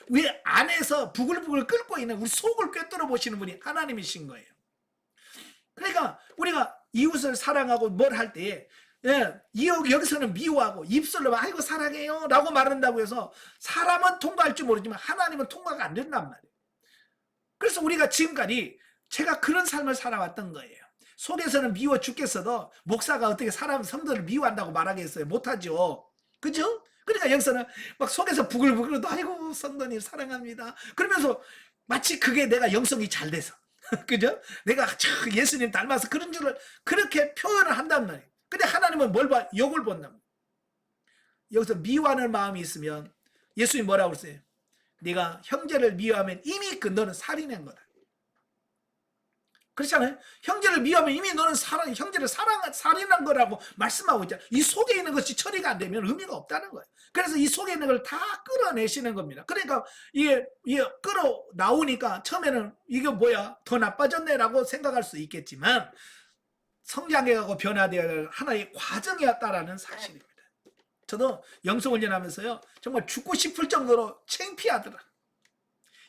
왜 안에서 부글부글 끓고 있는 우리 속을 꿰뚫어 보시는 분이 하나님이신 거예요. 그러니까 우리가 이웃을 사랑하고 뭘 할 때 여기서는 미워하고 입술로 아이고 사랑해요 라고 말한다고 해서 사람은 통과할 줄 모르지만 하나님은 통과가 안 된단 말이에요. 그래서 우리가 지금까지 제가 그런 삶을 살아왔던 거예요. 속에서는 미워 죽겠어도 목사가 어떻게 사람 성도를 미워한다고 말하겠어요? 못하죠. 그죠? 그러니까 여기서는 막 속에서 부글부글도 아이고 성도님 사랑합니다 그러면서 마치 그게 내가 영성이 잘 돼서 그죠? 내가 예수님 닮아서 그런 줄을 그렇게 표현을 한단 말이에요. 근데 하나님은 뭘 봐? 욕을 본단 말이에요. 여기서 미워하는 마음이 있으면 예수님 뭐라고 그랬어요? 네가 형제를 미워하면 이미 너는 살인한 거다. 그렇잖아요. 형제를 미워하면 이미 너는 형제를 살인한 거라고 말씀하고 있잖아요. 이 속에 있는 것이 처리가 안 되면 의미가 없다는 거예요. 그래서 이 속에 있는 걸 다 끌어내시는 겁니다. 그러니까 이게 끌어 나오니까 처음에는 이게 뭐야 더 나빠졌네라고 생각할 수 있겠지만 성장해가고 변화되어야 할 하나의 과정이었다라는 사실입니다. 저도 영성훈련하면서요 정말 죽고 싶을 정도로 창피하더라.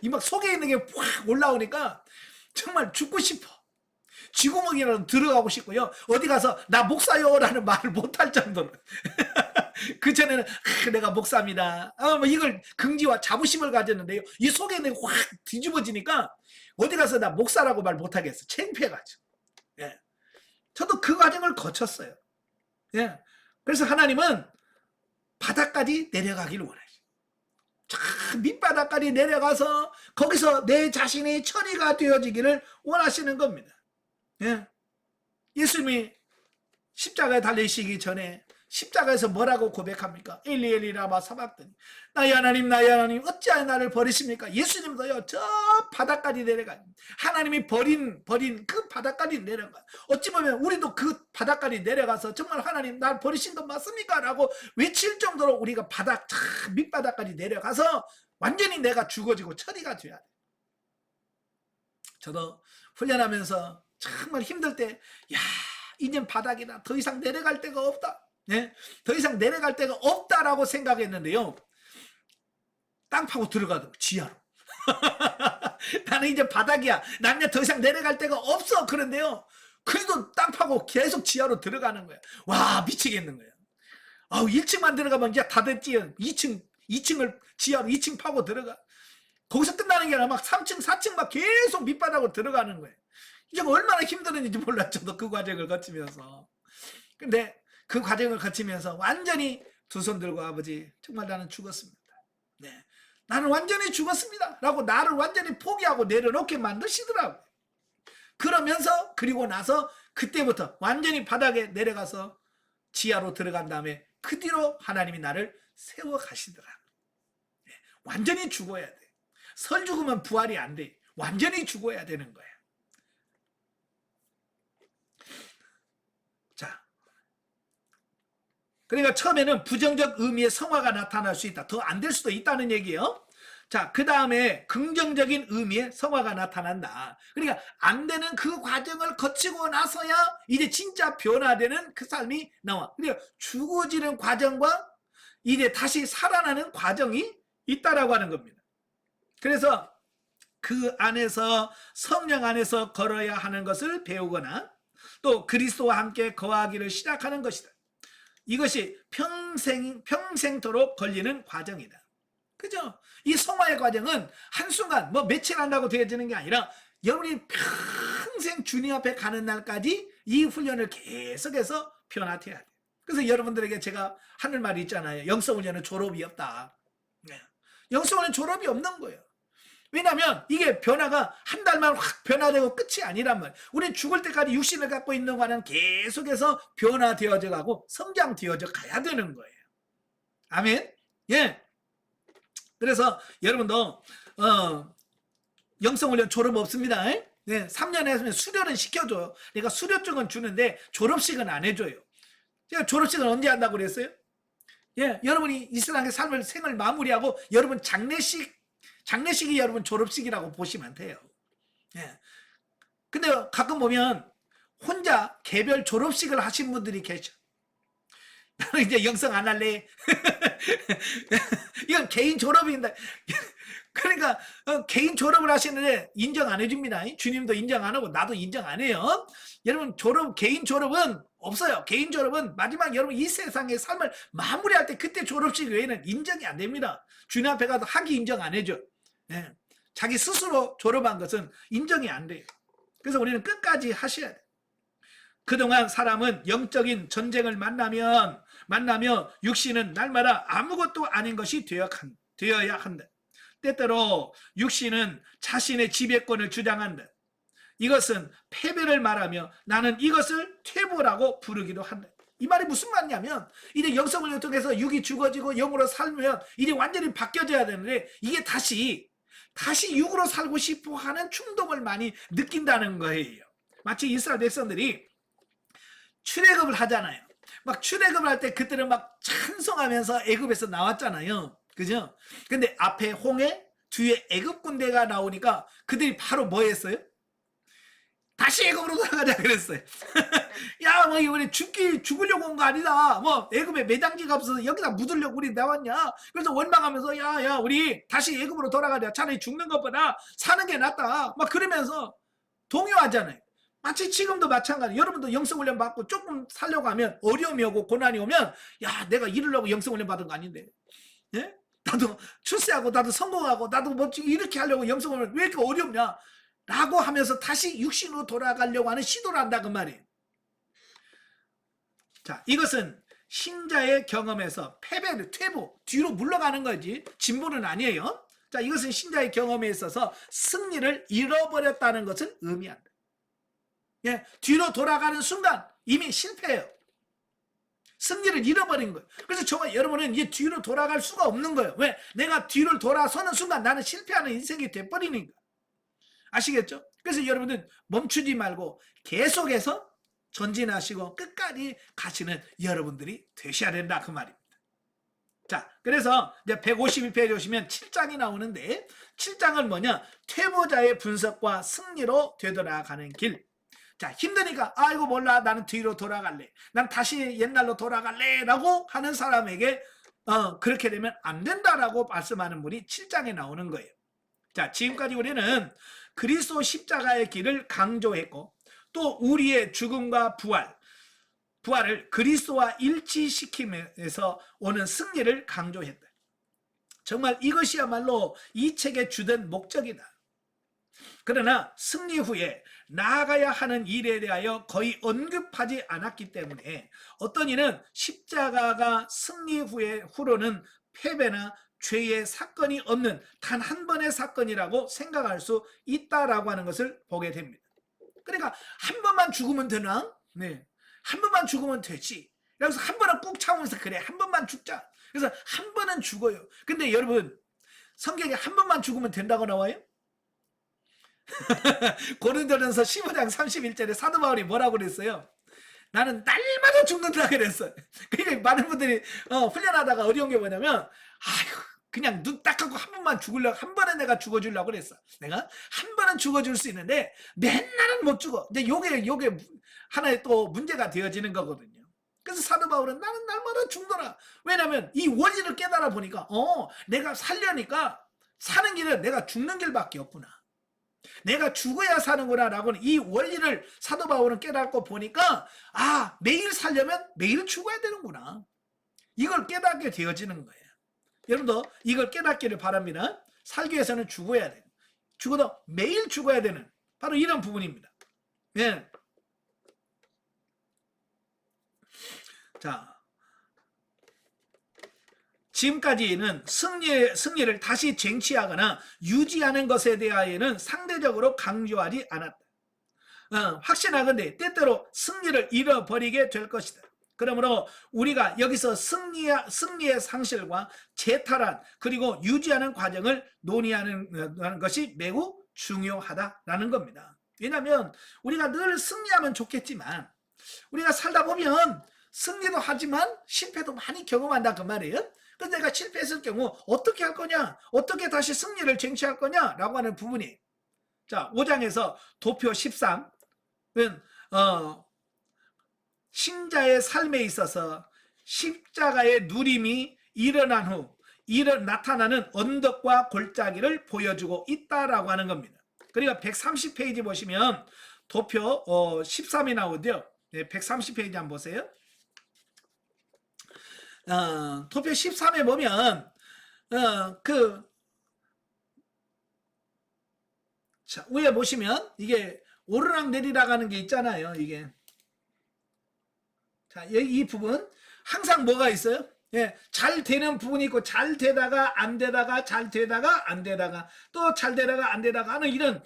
이 막 속에 있는 게 확 올라오니까 정말 죽고 싶어. 쥐구멍이라도 들어가고 싶고요. 어디 가서 나 목사요라는 말을 못할 정도로. 그전에는 내가 목사입니다. 뭐 이걸 긍지와 자부심을 가졌는데요. 이 속에 있는 게 확 뒤집어지니까 어디 가서 나 목사라고 말 못하겠어. 창피해가지고. 예. 저도 그 과정을 거쳤어요. 예. 그래서 하나님은 바닥까지 내려가기를 원해요. 밑바닥까지 내려가서 거기서 내 자신이 처리가 되어지기를 원하시는 겁니다. 예. 예수님이 십자가에 달리시기 전에 십자가에서 뭐라고 고백합니까? 엘리 엘리 라마 사박더니 나의 하나님 어찌하여 나를 버리십니까? 예수님도요 저 바닥까지 내려가 하나님이 버린 그 바닥까지 내려가. 어찌 보면 우리도 그 바닥까지 내려가서 정말 하나님 날 버리신 것 맞습니까? 라고 외칠 정도로 우리가 밑바닥까지 내려가서 완전히 내가 죽어지고 처리가 돼야 돼. 저도 훈련하면서 정말 힘들 때 야 이젠 바닥이다 더 이상 내려갈 데가 없다. 네? 더 이상 내려갈 데가 없다라고 생각했는데요. 땅 파고 들어가도 지하로. 나는 이제 바닥이야. 난 이제 더 이상 내려갈 데가 없어. 그런데요. 그래도 땅 파고 계속 지하로 들어가는 거야. 와 미치겠는 거야. 1층만 들어가면 이제 다 됐지. 2층을 지하로 2층 파고 들어가. 거기서 끝나는 게 아니라 막 3층, 4층 막 계속 밑바닥으로 들어가는 거예요. 이게 얼마나 힘들었는지 몰라. 저도 그 과정을 거치면서. 근데 그 과정을 거치면서 완전히 두 손 들고 아버지 정말 나는 죽었습니다. 네, 나는 완전히 죽었습니다. 라고 나를 완전히 포기하고 내려놓게 만드시더라고요. 그러면서 그리고 나서 그때부터 완전히 바닥에 내려가서 지하로 들어간 다음에 그 뒤로 하나님이 나를 세워 가시더라. 네, 완전히 죽어야 돼. 설 죽으면 부활이 안 돼. 완전히 죽어야 되는 거야. 자, 그러니까 처음에는 부정적 의미의 성화가 나타날 수 있다. 더 안 될 수도 있다는 얘기예요. 자, 그 다음에 긍정적인 의미의 성화가 나타난다. 그러니까 안 되는 그 과정을 거치고 나서야 이제 진짜 변화되는 그 삶이 나와. 그러니까 죽어지는 과정과 이제 다시 살아나는 과정이 있다라고 하는 겁니다. 그래서 그 안에서 성령 안에서 걸어야 하는 것을 배우거나 또 그리스도와 함께 거하기를 시작하는 것이다. 이것이 평생토록 걸리는 과정이다. 그죠? 이 성화의 과정은 한순간 뭐 며칠 한다고 되어지는 게 아니라 여러분이 평생 주님 앞에 가는 날까지 이 훈련을 계속해서 변화돼야 돼. 그래서 여러분들에게 제가 하는 말이 있잖아요. 영성훈련은 졸업이 없다. 영성훈련은 졸업이 없는 거예요. 왜냐하면 이게 변화가 한 달만 확 변화되고 끝이 아니란 말이에요. 우리는 죽을 때까지 육신을 갖고 있는 거는 계속해서 변화되어져 가고 성장되어져 가야 되는 거예요. 아멘. 예. 그래서 여러분도 영성훈련 졸업 없습니다. 네, 3년 했으면 수료는 시켜줘요. 내가 수료증은 주는데 졸업식은 안 해줘요. 제가 졸업식은 언제 한다고 그랬어요? 예, 여러분이 이 세상의 생을 마무리하고 여러분 장례식이 여러분 졸업식이라고 보시면 돼요. 예. 근데 가끔 보면 혼자 개별 졸업식을 하신 분들이 계셔. 나는 이제 영성 안 할래. 이건 개인 졸업인데. 그러니까 개인 졸업을 하시는데 인정 안 해줍니다. 주님도 인정 안 하고 나도 인정 안 해요. 여러분 개인 졸업은 없어요. 개인 졸업은 마지막 여러분 이 세상의 삶을 마무리할 때 그때 졸업식 외에는 인정이 안 됩니다. 주님 앞에 가도 하기 인정 안 해줘. 네. 자기 스스로 졸업한 것은 인정이 안 돼요. 그래서 우리는 끝까지 하셔야 돼요. 그동안 사람은 영적인 전쟁을 만나며 육신은 날마다 아무것도 아닌 것이 되어야 한다. 때때로 육신은 자신의 지배권을 주장한다. 이것은 패배를 말하며 나는 이것을 퇴보라고 부르기도 한다. 이 말이 무슨 말이냐면 이제 영성훈련을 통해서 육이 죽어지고 영으로 살면 이제 완전히 바뀌어져야 되는데 이게 다시 육으로 살고 싶어 하는 충동을 많이 느낀다는 거예요. 마치 이스라엘 백성들이 출애굽을 하잖아요. 막 출애굽을 할 때 그때는 막 찬송하면서 애굽에서 나왔잖아요. 그죠? 근데 앞에 홍해, 뒤에 애굽 군대가 나오니까 그들이 바로 뭐 했어요? 다시 애굽으로 돌아가자 그랬어요. 야, 뭐 우리 죽으려고 온 거 아니다. 뭐 애굽에 매장지가 없어서 여기다 묻으려고 우리 나왔냐? 그래서 원망하면서 야, 우리 다시 애굽으로 돌아가자. 차라리 죽는 것보다 사는 게 낫다. 막 그러면서 동요하잖아요. 마치 지금도 마찬가지. 여러분도 영성훈련 받고 조금 살려고 하면 어려움이 오고 고난이 오면 야, 내가 이러려고 영성훈련 받은 거 아닌데. 예? 나도 출세하고 나도 성공하고 나도 뭐 이렇게 하려고 영성훈련 왜 이렇게 어렵냐? 라고 하면서 다시 육신으로 돌아가려고 하는 시도를 한다 그 말이에요. 자, 이것은 신자의 경험에서 퇴보, 뒤로 물러가는 거지 진보는 아니에요. 자, 이것은 신자의 경험에 있어서 승리를 잃어버렸다는 것을 의미한다. 예, 뒤로 돌아가는 순간 이미 실패해요. 승리를 잃어버린 거예요. 그래서 여러분은 이제 뒤로 돌아갈 수가 없는 거예요. 왜? 내가 뒤를 돌아서는 순간 나는 실패하는 인생이 돼버리니까. 아시겠죠? 그래서 여러분들 멈추지 말고 계속해서 전진하시고 끝까지 가시는 여러분들이 되셔야 된다 그 말입니다. 자, 그래서 이제 152페이지 오시면 7장이 나오는데 7장은 뭐냐? 퇴보자의 분석과 승리로 되돌아가는 길. 자, 힘드니까 아이고 몰라 나는 뒤로 돌아갈래. 난 다시 옛날로 돌아갈래 라고 하는 사람에게 그렇게 되면 안 된다라고 말씀하는 분이 7장에 나오는 거예요. 자, 지금까지 우리는 그리스도 십자가의 길을 강조했고 또 우리의 죽음과 부활을 그리스도와 일치시킴에서 오는 승리를 강조했다. 정말 이것이야말로 이 책의 주된 목적이다. 그러나 승리 후에 나아가야 하는 일에 대하여 거의 언급하지 않았기 때문에 어떤 이는 십자가가 승리 후로는 패배나 죄의 사건이 없는 단 한 번의 사건이라고 생각할 수 있다라고 하는 것을 보게 됩니다. 그러니까 한 번만 죽으면 되나? 네, 한 번만 죽으면 되지. 그래서 한 번은 꾹 참으면서 그래 한 번만 죽자. 그래서 한 번은 죽어요. 근데 여러분 성경에 한 번만 죽으면 된다고 나와요? 고린도전서 15장 31절에 사도 바울이 뭐라고 그랬어요? 나는 날마다 죽는다 그랬어요. 그러니까 많은 분들이 훈련하다가 어려운 게 뭐냐면 아휴 그냥 눈 딱 감고 한 번만 죽으려고 한 번에 내가 죽어주려고 그랬어. 내가 한 번은 죽어줄 수 있는데 맨날은 못 죽어. 근데 요게 하나의 또 문제가 되어지는 거거든요. 그래서 사도 바울은 나는 날마다 죽더라. 왜냐면 이 원리를 깨달아 보니까 내가 살려니까 사는 길은 내가 죽는 길밖에 없구나. 내가 죽어야 사는구나 라고는 이 원리를 사도 바울은 깨닫고 보니까 매일 살려면 매일 죽어야 되는구나. 이걸 깨닫게 되어지는 거예요. 여러분도 이걸 깨닫기를 바랍니다. 살기 위해서는 죽어야 돼요. 죽어도 매일 죽어야 되는 바로 이런 부분입니다. 예. 자, 지금까지는 승리를 다시 쟁취하거나 유지하는 것에 대하여는 상대적으로 강조하지 않았다. 확신하건대 때때로 승리를 잃어버리게 될 것이다. 그러므로 우리가 여기서 승리의 상실과 재탈환 그리고 유지하는 과정을 논의하는 것이 매우 중요하다라는 겁니다. 왜냐하면 우리가 늘 승리하면 좋겠지만 우리가 살다 보면 승리도 하지만 실패도 많이 경험한다 그 말이에요. 그래서 내가 실패했을 경우 어떻게 할 거냐, 어떻게 다시 승리를 쟁취할 거냐라고 하는 부분이, 자 5장에서 도표 13은 신자의 삶에 있어서 십자가의 누림이 일어난 후 나타나는 언덕과 골짜기를 보여주고 있다라고 하는 겁니다. 그러니까 130페이지 보시면 도표 13이 나오죠. 네, 130페이지 한번 보세요. 도표 13에 보면 자, 위에 보시면 이게 오르락 내리락 하는 게 있잖아요. 이게 자, 이 부분 항상 뭐가 있어요? 예, 잘 되는 부분이 있고 잘 되다가 안 되다가 잘 되다가 안 되다가 또 잘 되다가 안 되다가 하는 이런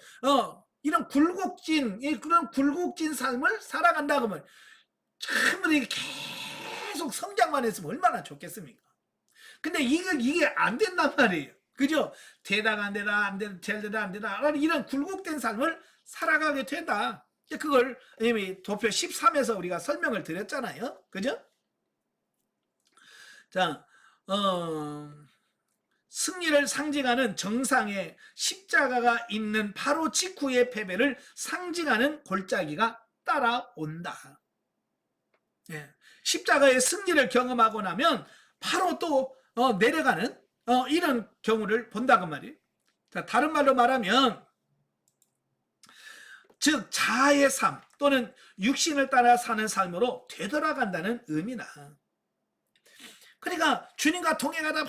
그런 굴곡진 삶을 살아간다 그러면 참 이게 계속 성장만 했으면 얼마나 좋겠습니까? 근데 이게 안 된단 말이에요. 그죠? 되다가 안 되다, 잘 되다 안 되다 이런 굴곡된 삶을 살아가게 된다. 그걸 이미 도표 13에서 우리가 설명을 드렸잖아요. 그죠? 자, 승리를 상징하는 정상에 십자가가 있는 바로 직후의 패배를 상징하는 골짜기가 따라온다. 예, 십자가의 승리를 경험하고 나면 바로 또 내려가는 이런 경우를 본다고 말이에요. 자, 다른 말로 말하면 즉 자아의 삶 또는 육신을 따라 사는 삶으로 되돌아간다는 의미다. 그러니까 주님과 동행하다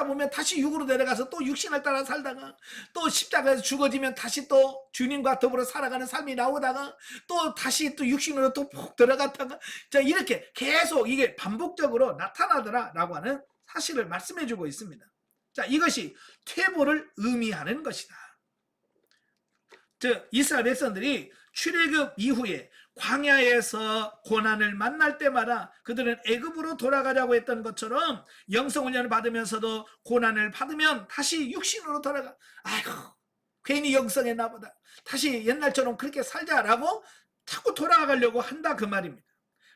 보면 다시 육으로 내려가서 또 육신을 따라 살다가 또 십자가에서 죽어지면 다시 또 주님과 더불어 살아가는 삶이 나오다가 또 다시 또 육신으로 또 푹 들어갔다가 자 이렇게 계속 이게 반복적으로 나타나더라라고 하는 사실을 말씀해 주고 있습니다. 자, 이것이 퇴보를 의미하는 것이다. 즉 이스라엘 백성들이 출애굽 이후에 광야에서 고난을 만날 때마다 그들은 애굽으로 돌아가자고 했던 것처럼 영성훈련을 받으면서도 고난을 받으면 다시 육신으로 돌아가. 아이고 괜히 영성했나 보다. 다시 옛날처럼 그렇게 살자라고 자꾸 돌아가려고 한다 그 말입니다.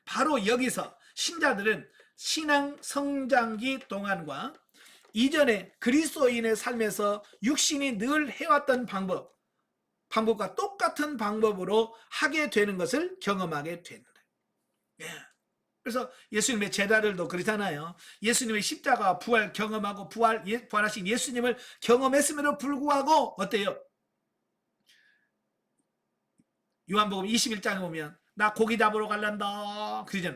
바로 여기서 신자들은 신앙 성장기 동안과 이전에 그리스도인의 삶에서 육신이 늘 해왔던 방법과 똑같은 방법으로 하게 되는 것을 경험하게 된다. 예. 그래서 예수님의 제자들도 그렇잖아요. 예수님의 십자가 부활 경험하고 부활하신 예수님을 경험했음에도 불구하고 어때요? 요한복음 21장에 보면 나 고기 잡으러 갈란다. 그죠?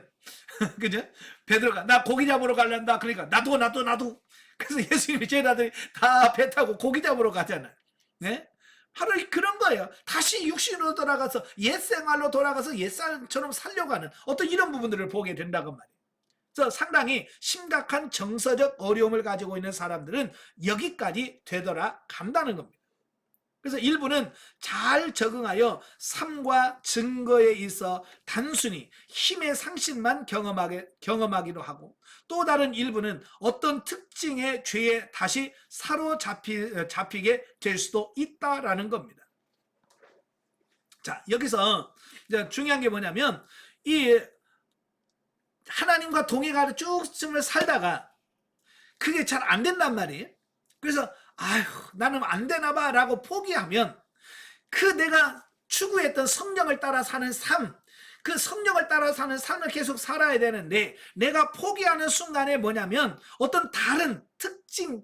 그죠? 베드로가 나 고기 잡으러 갈란다. 그러니까 나도. 그래서 예수님의 제자들이 다 배 타고 고기 잡으러 가잖아요. 네? 바로 그런 거예요. 다시 육신으로 돌아가서 옛생활로 돌아가서 옛사람처럼 살려고 하는 어떤 이런 부분들을 보게 된다고 말이에요. 그래서 상당히 심각한 정서적 어려움을 가지고 있는 사람들은 여기까지 되돌아간다는 겁니다. 그래서 일부는 잘 적응하여 삶과 증거에 있어 단순히 힘의 상실만 경험하기도 하고 또 다른 일부는 어떤 특징의 죄에 다시 사로잡히게 될 수도 있다라는 겁니다. 자, 여기서 이제 중요한 게 뭐냐면 이 하나님과 동행하는 쭉 살다가 그게 잘 안 된단 말이에요. 그래서 아휴 나는 안 되나 봐 라고 포기하면 그 내가 추구했던 성령을 따라 사는 삶, 그 성령을 따라 사는 삶을 계속 살아야 되는데 내가 포기하는 순간에 뭐냐면 어떤 다른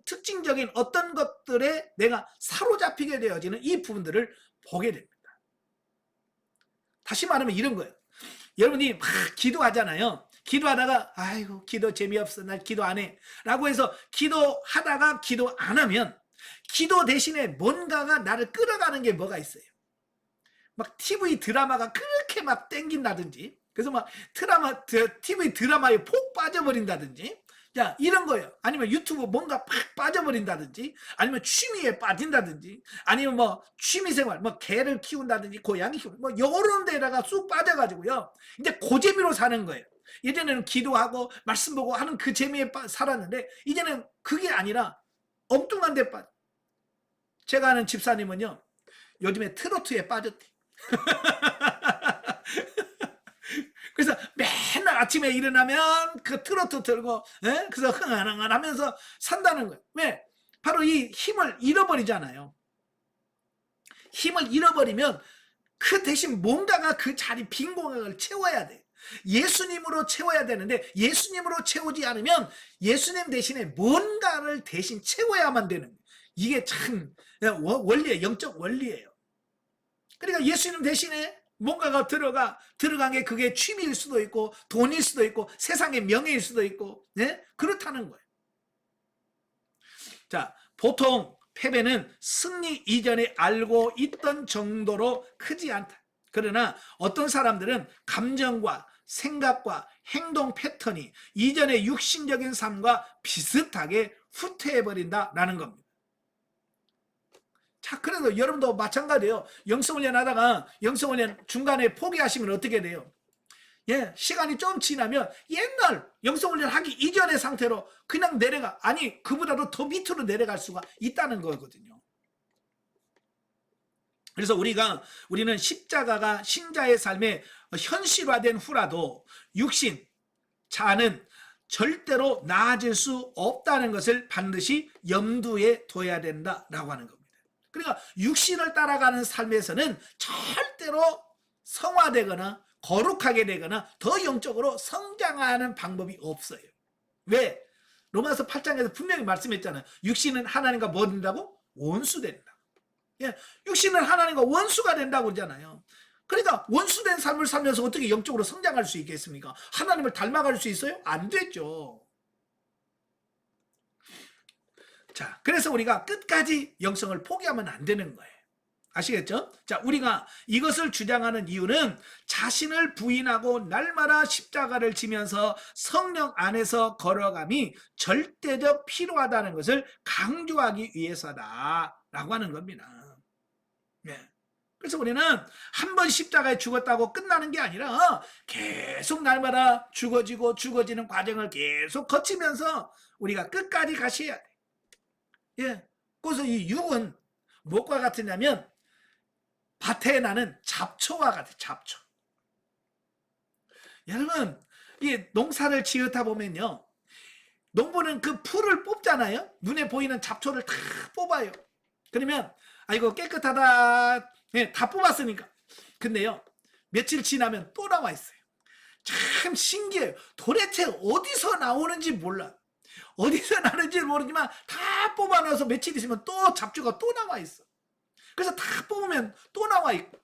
특징적인 어떤 것들에 내가 사로잡히게 되어지는 이 부분들을 보게 됩니다. 다시 말하면 이런 거예요. 여러분이 막 기도하잖아요. 기도하다가 아이고 기도 재미없어 날 기도 안 해 라고 해서 기도하다가 기도 안 하면 기도 대신에 뭔가가 나를 끌어가는 게 뭐가 있어요. 막 TV 드라마가 그렇게 막 땡긴다든지 그래서 막 TV 드라마에 폭 빠져버린다든지 자, 이런 거예요. 아니면 유튜브 뭔가 팍 빠져버린다든지, 아니면 취미에 빠진다든지, 아니면 뭐 취미생활, 뭐 개를 키운다든지, 고양이 키우는, 뭐 요런 데다가 쑥 빠져가지고요. 이제 그 재미로 사는 거예요. 예전에는 기도하고 말씀 보고 하는 그 재미에 살았는데, 이제는 그게 아니라 엉뚱한 데 빠져. 제가 아는 집사님은요, 요즘에 트로트에 빠졌대. 그래서 맨날 아침에 일어나면 그 트로트 들고, 그래서 흥얼흥얼 하면서 산다는 거예요. 왜? 바로 이 힘을 잃어버리잖아요. 힘을 잃어버리면 그 대신 뭔가가 그 자리 빈 공간을 채워야 돼. 예수님으로 채워야 되는데, 예수님으로 채우지 않으면 예수님 대신에 뭔가를 대신 채워야만 되는 거예요. 이게 참 원리예요. 영적 원리예요. 그러니까 예수님 대신에 뭔가가 들어간 게 그게 취미일 수도 있고, 돈일 수도 있고, 세상의 명예일 수도 있고, 그렇다는 거예요. 자, 보통 패배는 승리 이전에 알고 있던 정도로 크지 않다. 그러나 어떤 사람들은 감정과 생각과 행동 패턴이 이전의 육신적인 삶과 비슷하게 후퇴해버린다라는 겁니다. 자, 그래서 여러분도 마찬가지예요. 영성훈련 하다가 영성훈련 중간에 포기하시면 어떻게 돼요? 예, 시간이 좀 지나면 옛날 영성훈련 하기 이전의 상태로 그냥 내려가, 아니 그보다도 더 밑으로 내려갈 수가 있다는 거거든요. 그래서 우리는 십자가가 신자의 삶에 현실화된 후라도 육신, 자는 절대로 나아질 수 없다는 것을 반드시 염두에 둬야 된다라고 하는 겁니다. 그러니까 육신을 따라가는 삶에서는 절대로 성화되거나 거룩하게 되거나 더 영적으로 성장하는 방법이 없어요. 왜? 로마서 8장에서 분명히 말씀했잖아요. 육신은 하나님과 뭐 된다고? 원수된다. 예, 육신은 하나님과 원수가 된다고 그러잖아요. 그러니까 원수된 삶을 살면서 어떻게 영적으로 성장할 수 있겠습니까? 하나님을 닮아갈 수 있어요? 안 되죠. 자, 그래서 우리가 끝까지 영성을 포기하면 안 되는 거예요. 아시겠죠? 자, 우리가 이것을 주장하는 이유는 자신을 부인하고 날마다 십자가를 지면서 성령 안에서 걸어감이 절대적 필요하다는 것을 강조하기 위해서다라고 하는 겁니다. 네. 그래서 우리는 한 번 십자가에 죽었다고 끝나는 게 아니라 계속 날마다 죽어지는 과정을 계속 거치면서 우리가 끝까지 가셔야 돼. 예. 그래서 이 육은 무엇과 같으냐면 밭에 나는 잡초와 같아. 잡초. 여러분, 이 농사를 지었다 보면요, 농부는 그 풀을 뽑잖아요. 눈에 보이는 잡초를 다 뽑아요. 그러면 이거 깨끗하다, 다 뽑았으니까. 근데요, 며칠 지나면 또 나와 있어요. 참 신기해요. 도대체 어디서 나오는지 몰라. 어디서 나는지 모르지만 다 뽑아놔서 며칠 있으면 또 잡초가 또 나와 있어. 그래서 다 뽑으면 또 나와 있고.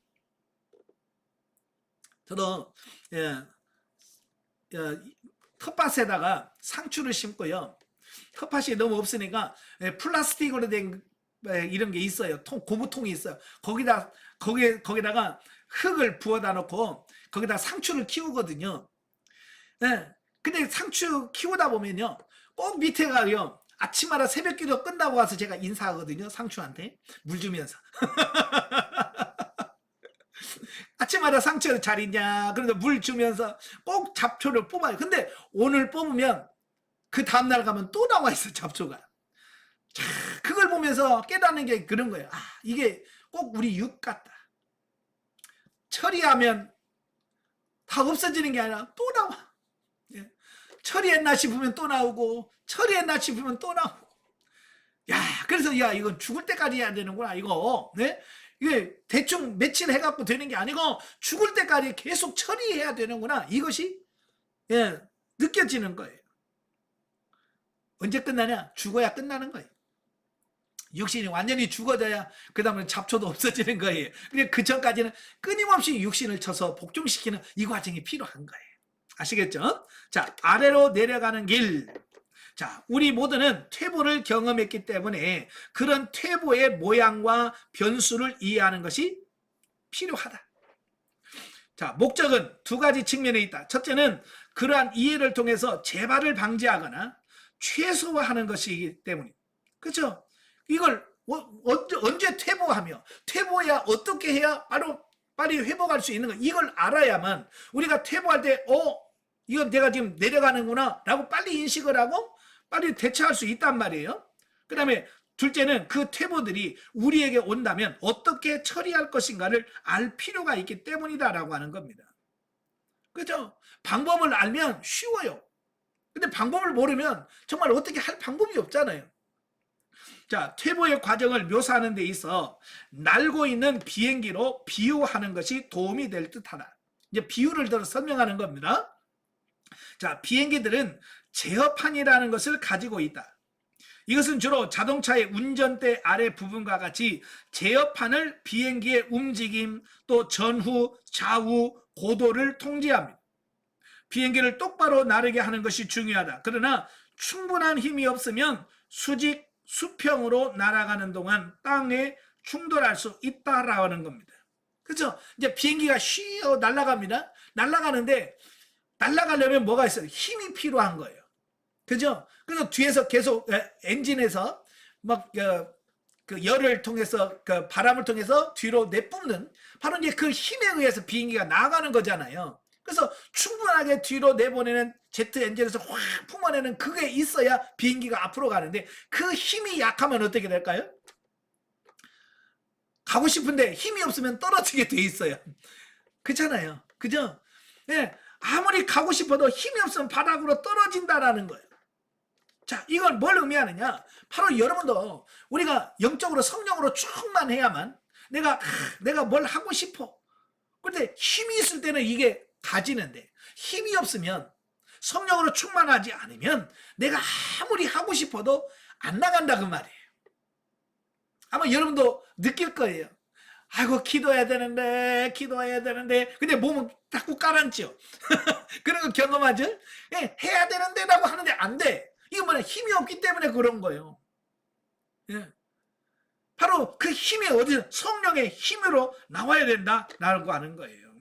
저도 텃밭에다가 상추를 심고요. 텃밭이 너무 없으니까 플라스틱으로 된 이런 게 있어요. 고무통이 있어요. 거기다가 흙을 부어다 놓고 거기다 상추를 키우거든요. 근데 상추 키우다 보면요, 꼭 밑에가요, 아침마다 새벽기도 끝나고 와서 제가 인사하거든요. 상추한테 물 주면서. 아침마다 상추 잘 있냐, 그래서 물 주면서 꼭 잡초를 뽑아요. 근데 오늘 뽑으면 그 다음날 가면 또 나와 있어, 잡초가. 자, 그걸 보면서 깨닫는 게 그런 거예요. 아, 이게 꼭 우리 육 같다. 처리하면 다 없어지는 게 아니라 또 나와. 처리했나 싶으면 또 나오고, 처리했나 싶으면 또 나오고. 야, 그래서 이건 죽을 때까지 해야 되는구나, 이거. 이게 대충 며칠 해갖고 되는 게 아니고 죽을 때까지 계속 처리해야 되는구나. 이것이 느껴지는 거예요. 언제 끝나냐? 죽어야 끝나는 거예요. 육신이 완전히 죽어져야 그 다음에 잡초도 없어지는 거예요. 그 전까지는 끊임없이 육신을 쳐서 복종시키는 이 과정이 필요한 거예요. 아시겠죠? 자, 아래로 내려가는 길. 자, 우리 모두는 퇴보를 경험했기 때문에 그런 퇴보의 모양과 변수를 이해하는 것이 필요하다. 자, 목적은 두 가지 측면에 있다. 첫째는 그러한 이해를 통해서 재발을 방지하거나, 최소화하는 것이기 때문에. 그렇죠? 이걸 언제 퇴보하며 퇴보해야 어떻게 해야 빨리 회복할 수 있는 거, 이걸 알아야만 우리가 퇴보할 때 이건 내가 지금 내려가는구나 라고 빨리 인식을 하고 빨리 대처할 수 있단 말이에요. 그 다음에 둘째는 그 퇴보들이 우리에게 온다면 어떻게 처리할 것인가를 알 필요가 있기 때문이다라고 하는 겁니다. 그죠? 방법을 알면 쉬워요. 근데 방법을 모르면 정말 어떻게 할 방법이 없잖아요. 자, 퇴보의 과정을 묘사하는 데 있어 날고 있는 비행기로 비유하는 것이 도움이 될 듯하다. 이제 비유를 들어 설명하는 겁니다. 자, 비행기들은 제어판이라는 것을 가지고 있다. 이것은 주로 자동차의 운전대 아래 부분과 같이 제어판을 비행기의 움직임, 또 전후, 좌우, 고도를 통제합니다. 비행기를 똑바로 나르게 하는 것이 중요하다. 그러나 충분한 힘이 없으면 수직, 수평으로 날아가는 동안 땅에 충돌할 수 있다라는 겁니다. 그렇죠? 이제 비행기가 쉬어 날아갑니다. 날아가는데 날아가려면 뭐가 있어요? 힘이 필요한 거예요. 그죠? 그래서 뒤에서 계속 엔진에서 막 그 열을 통해서 그 바람을 통해서 뒤로 내뿜는 바로 이제 그 힘에 의해서 비행기가 나가는 거잖아요. 그래서 충분하게 뒤로 내보내는 제트 엔진에서 확 품어내는 그게 있어야 비행기가 앞으로 가는데 그 힘이 약하면 어떻게 될까요? 가고 싶은데 힘이 없으면 떨어지게 돼 있어요. 그렇잖아요. 그죠? 네, 아무리 가고 싶어도 힘이 없으면 바닥으로 떨어진다라는 거예요. 자, 이걸 뭘 의미하느냐? 바로 여러분도 우리가 영적으로 성령으로 충만해야만 내가 뭘 하고 싶어. 그런데 힘이 있을 때는 이게 가지는데 힘이 없으면 성령으로 충만하지 않으면 내가 아무리 하고 싶어도 안 나간다 그 말이에요. 아마 여러분도 느낄 거예요. 아이고 기도해야 되는데 근데 몸은 자꾸 가라앉죠. 그런 거 경험하죠? 예, 해야 되는데 라고 하는데 안 돼. 이거 뭐냐, 힘이 없기 때문에 그런 거예요. 예. 바로 그 힘이 어디서 성령의 힘으로 나와야 된다라고 하는 거예요.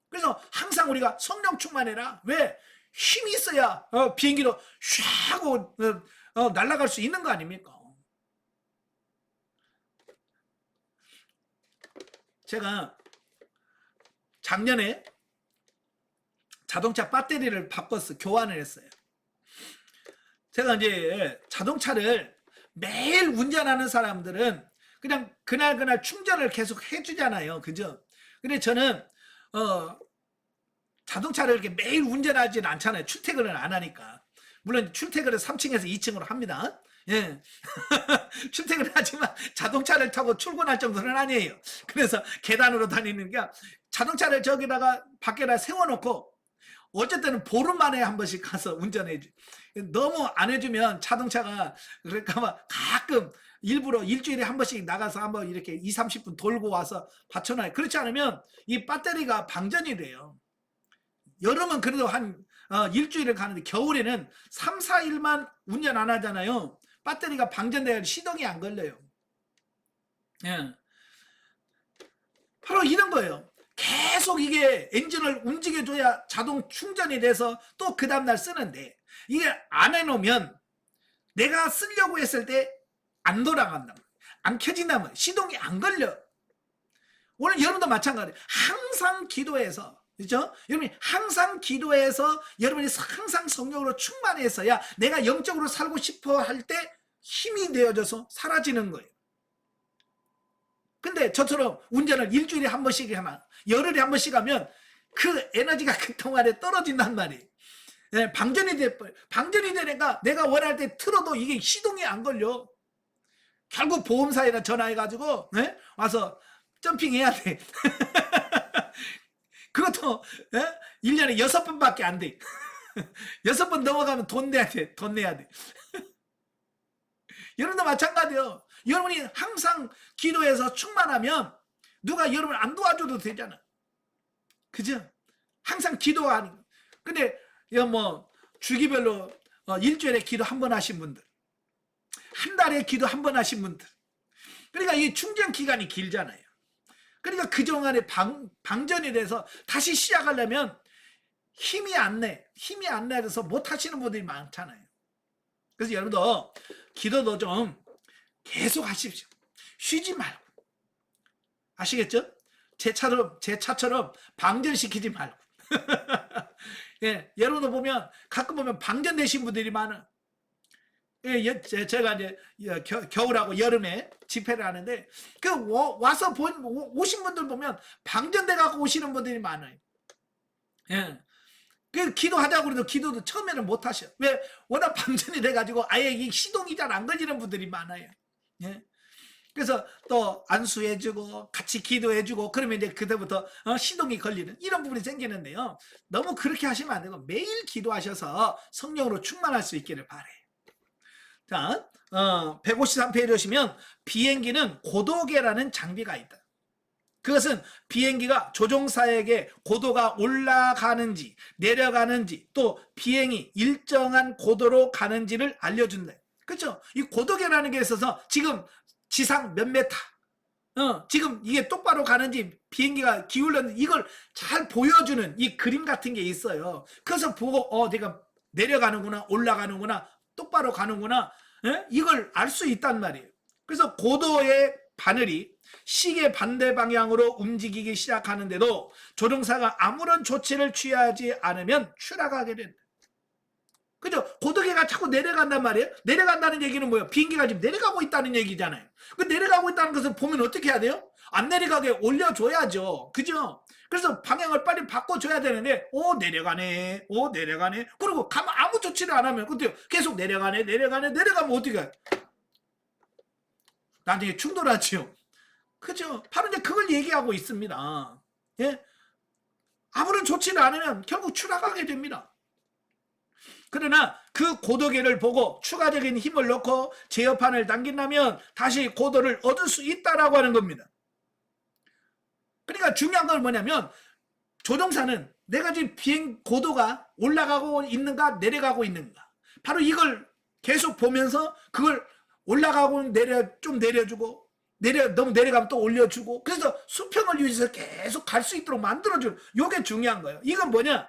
그래서 항상 우리가 성령 충만해라. 왜? 힘이 있어야 비행기로 쉬 하고 날아갈 수 있는 거 아닙니까? 제가 작년에 자동차 배터리를 바꿨어. 교환을 했어요. 제가 이제 자동차를 매일 운전하는 사람들은 그냥 그날 충전을 계속 해주잖아요. 그죠? 근데 저는 자동차를 이렇게 매일 운전하지는 않잖아요. 출퇴근을 안 하니까. 물론 출퇴근을 3층에서 2층으로 합니다. 예. 출퇴근을 하지만 자동차를 타고 출근할 정도는 아니에요. 그래서 계단으로 다니는 게 자동차를 저기다가 밖에다 세워놓고 어쨌든 보름 만에 한 번씩 가서 운전해 주. 너무 안 해주면 자동차가 그러니까 막 가끔 일부러 일주일에 한 번씩 나가서 한번 이렇게 2, 30분 돌고 와서 받쳐놔요. 그렇지 않으면 이 배터리가 방전이 돼요. 여름은 그래도 한 일주일을 가는데 겨울에는 3, 4일만 운전 안 하잖아요. 배터리가 방전돼야 시동이 안 걸려요. 예. 바로 이런 거예요. 계속 이게 엔진을 움직여줘야 자동 충전이 돼서 또 그 다음날 쓰는데 이게 안 해놓으면 내가 쓰려고 했을 때 안 돌아간다. 안 켜진다면 시동이 안 걸려. 오늘 여러분도 마찬가지예요. 항상 기도해서, 그렇죠? 여러분이 항상 기도해서 여러분이 항상 성령으로 충만해서야 내가 영적으로 살고 싶어 할 때 힘이 되어져서 사라지는 거예요. 근데 저처럼 운전을 일주일에 한 번씩 하나, 열흘에 한 번씩 하면 그 에너지가 그동안에 떨어진단 말이에요. 네, 방전이 되니까 내가 원할 때 틀어도 이게 시동이 안 걸려. 결국 보험사에다 전화해가지고 네? 와서 점핑해야 돼. 그것도 1년에 6번밖에 안 돼. 6번 넘어가면 돈 내야 돼. 돈 내야 돼. 여러분도 마찬가지예요. 여러분이 항상 기도해서 충만하면 누가 여러분을 안 도와줘도 되잖아. 그죠? 항상 기도하는. 근데 뭐 주기별로 일주일에 기도 한 번 하신 분들, 한 달에 기도 한 번 하신 분들, 그러니까 이 충전 기간이 길잖아요. 그러니까 그동안에 방전이 돼서 다시 시작하려면 힘이 안 내서 못 하시는 분들이 많잖아요. 그래서 여러분도 기도도 좀 계속 하십시오. 쉬지 말고. 아시겠죠? 제 차처럼 방전시키지 말고. 예, 여러분도 보면 가끔 보면 방전되신 분들이 많아. 예, 제가 이제 겨울하고 여름에 집회를 하는데 와서 오신 분들 보면 방전돼 갖고 오시는 분들이 많아요. 예. 그 기도하자고 해도 기도도 처음에는 못 하셔. 왜? 워낙 방전이 돼가지고 아예 이 시동이 잘 안 걸리는 분들이 많아요. 예. 그래서 또 안수해주고 같이 기도해주고 그러면 이제 그때부터 시동이 걸리는 이런 부분이 생기는데요. 너무 그렇게 하시면 안 되고 매일 기도하셔서 성령으로 충만할 수 있기를 바래요. 자, 153페이지 오시면 비행기는 고도계라는 장비가 있다. 그것은 비행기가 조종사에게 고도가 올라가는지 내려가는지 또 비행이 일정한 고도로 가는지를 알려준다. 그렇죠? 이 고도계라는 게 있어서 지금 지상 몇 메타, 지금 이게 똑바로 가는지 비행기가 기울었는지 이걸 잘 보여주는 이 그림 같은 게 있어요. 그래서 보고 내가 내려가는구나 올라가는구나 똑바로 가는구나 이걸 알 수 있단 말이에요. 그래서 고도의 바늘이 시계 반대 방향으로 움직이기 시작하는데도 조종사가 아무런 조치를 취하지 않으면 추락하게 된다. 그죠? 고도계가 자꾸 내려간단 말이에요. 내려간다는 얘기는 뭐예요? 비행기가 지금 내려가고 있다는 얘기잖아요. 그 내려가고 있다는 것을 보면 어떻게 해야 돼요? 안 내려가게 올려줘야죠. 그죠? 그래서 방향을 빨리 바꿔줘야 되는데 내려가네 내려가네 그리고 가면 아무 조치를 안 하면 그때 계속 내려가네 내려가면 어떻게 해요? 나중에 충돌하지요. 그죠? 바로 이제 그걸 얘기하고 있습니다. 예? 아무런 조치를 안 하면 결국 추락하게 됩니다. 그러나 그 고도계를 보고 추가적인 힘을 넣고 제어판을 당긴다면 다시 고도를 얻을 수 있다라고 하는 겁니다. 그러니까 중요한 건 뭐냐면 조종사는 내가 지금 비행 고도가 올라가고 있는가 내려가고 있는가 바로 이걸 계속 보면서 그걸 올라가고 좀 내려주고 너무 내려가면 또 올려주고 그래서 수평을 유지해서 계속 갈 수 있도록 만들어주는 이게 중요한 거예요. 이건 뭐냐?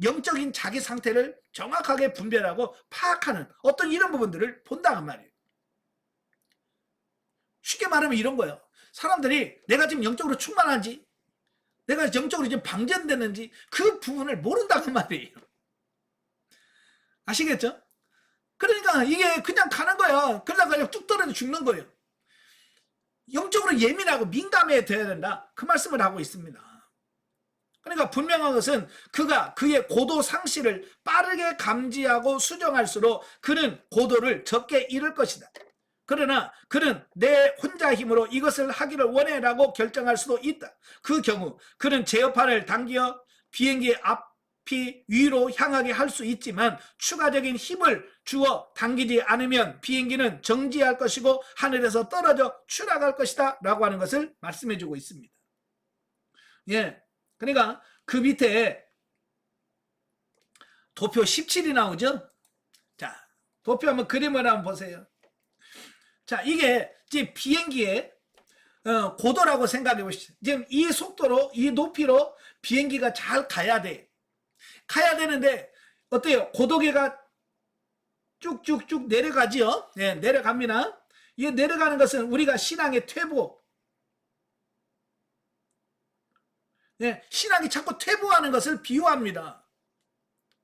영적인 자기 상태를 정확하게 분별하고 파악하는 어떤 이런 부분들을 본다는 말이에요. 쉽게 말하면 이런 거예요. 사람들이 내가 지금 영적으로 충만한지 내가 영적으로 지금 방전됐는지 그 부분을 모른다는 말이에요. 아시겠죠? 그러니까 이게 그냥 가는 거야. 그러다가 그냥 뚝 떨어져 죽는 거예요. 영적으로 예민하고 민감해야 된다. 그 말씀을 하고 있습니다. 그러니까 분명한 것은 그가 그의 고도 상실을 빠르게 감지하고 수정할수록 그는 고도를 적게 잃을 것이다. 그러나 그는 내 혼자 힘으로 이것을 하기를 원해라고 결정할 수도 있다. 그 경우 그는 제어판을 당겨 비행기의 앞이 위로 향하게 할 수 있지만 추가적인 힘을 주어 당기지 않으면 비행기는 정지할 것이고 하늘에서 떨어져 추락할 것이다 라고 하는 것을 말씀해 주고 있습니다. 예. 그러니까 그 밑에 도표 17이 나오죠. 자, 도표 한번 그림을 한번 보세요. 자, 이게 지금 비행기의 고도라고 생각해 보시죠. 지금 이 속도로 이 높이로 비행기가 잘 가야 돼. 가야 되는데 어때요? 고도계가 쭉쭉쭉 내려가지요. 네, 내려갑니다. 이 내려가는 것은 우리가 신앙의 퇴보. 예, 신앙이 자꾸 퇴보하는 것을 비유합니다.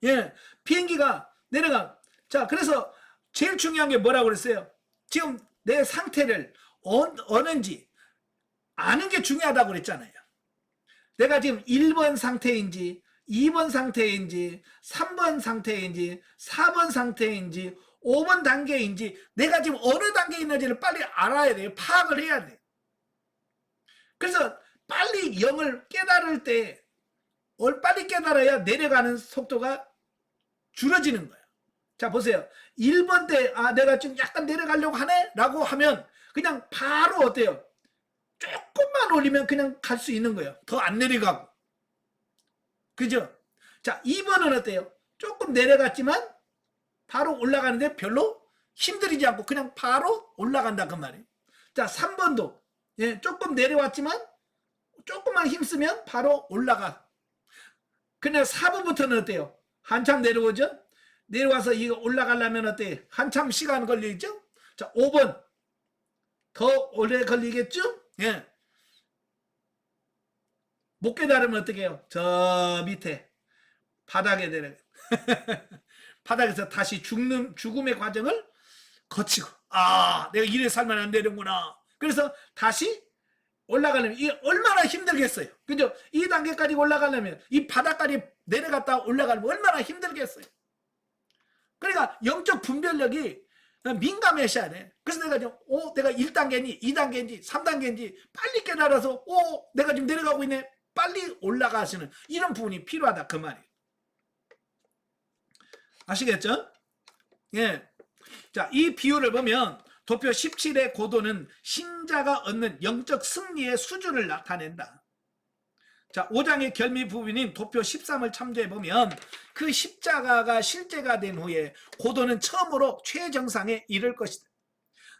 예, 비행기가 내려가. 자, 그래서 제일 중요한 게 뭐라고 그랬어요? 지금 내 상태를 어는지 아는 게 중요하다고 그랬잖아요. 내가 지금 1번 상태인지 2번 상태인지 3번 상태인지 4번 상태인지 5번 단계인지 내가 지금 어느 단계에 있는지를 빨리 알아야 돼요. 파악을 해야 돼요. 그래서 빨리 영을 깨달을 때 빨리 깨달아야 내려가는 속도가 줄어지는 거예요. 자, 보세요. 1번 때 내가 지금 약간 내려가려고 하네 라고 하면 그냥 바로 어때요? 조금만 올리면 그냥 갈 수 있는 거예요. 더 안 내려가고. 그죠? 자, 2번은 어때요? 조금 내려갔지만 바로 올라가는데 별로 힘들이지 않고 그냥 바로 올라간다 그 말이에요. 자, 3번도 조금 내려왔지만 조금만 힘쓰면 바로 올라가. 그냥 4번부터는 어때요? 한참 내려오죠? 내려와서 이거 올라가려면 어때? 한참 시간 걸리죠? 자, 5번. 더 오래 걸리겠죠? 예. 못 깨달으면 어떻게 해요? 저 밑에 바닥에 내려 바닥에서 다시 죽음의 과정을 거치고, 내가 이래 살면 안 되는구나. 그래서 다시 올라가려면 이게 얼마나 힘들겠어요. 그죠? 이 단계까지 올라가려면 이 바닥까지 내려갔다 올라가려면 얼마나 힘들겠어요. 그러니까 영적 분별력이 민감해셔야 돼. 그래서 내가 지금 내가 1단계니 2단계인지 3단계인지 빨리 깨달아서 내가 지금 내려가고 있네. 빨리 올라가시는 이런 부분이 필요하다 그 말이에요. 아시겠죠? 예. 자, 이 비유를 보면 도표 17의 고도는 신자가 얻는 영적 승리의 수준을 나타낸다. 자, 5장의 결미 부분인 도표 13을 참조해 보면 그 십자가가 실제가 된 후에 고도는 처음으로 최정상에 이를 것이다.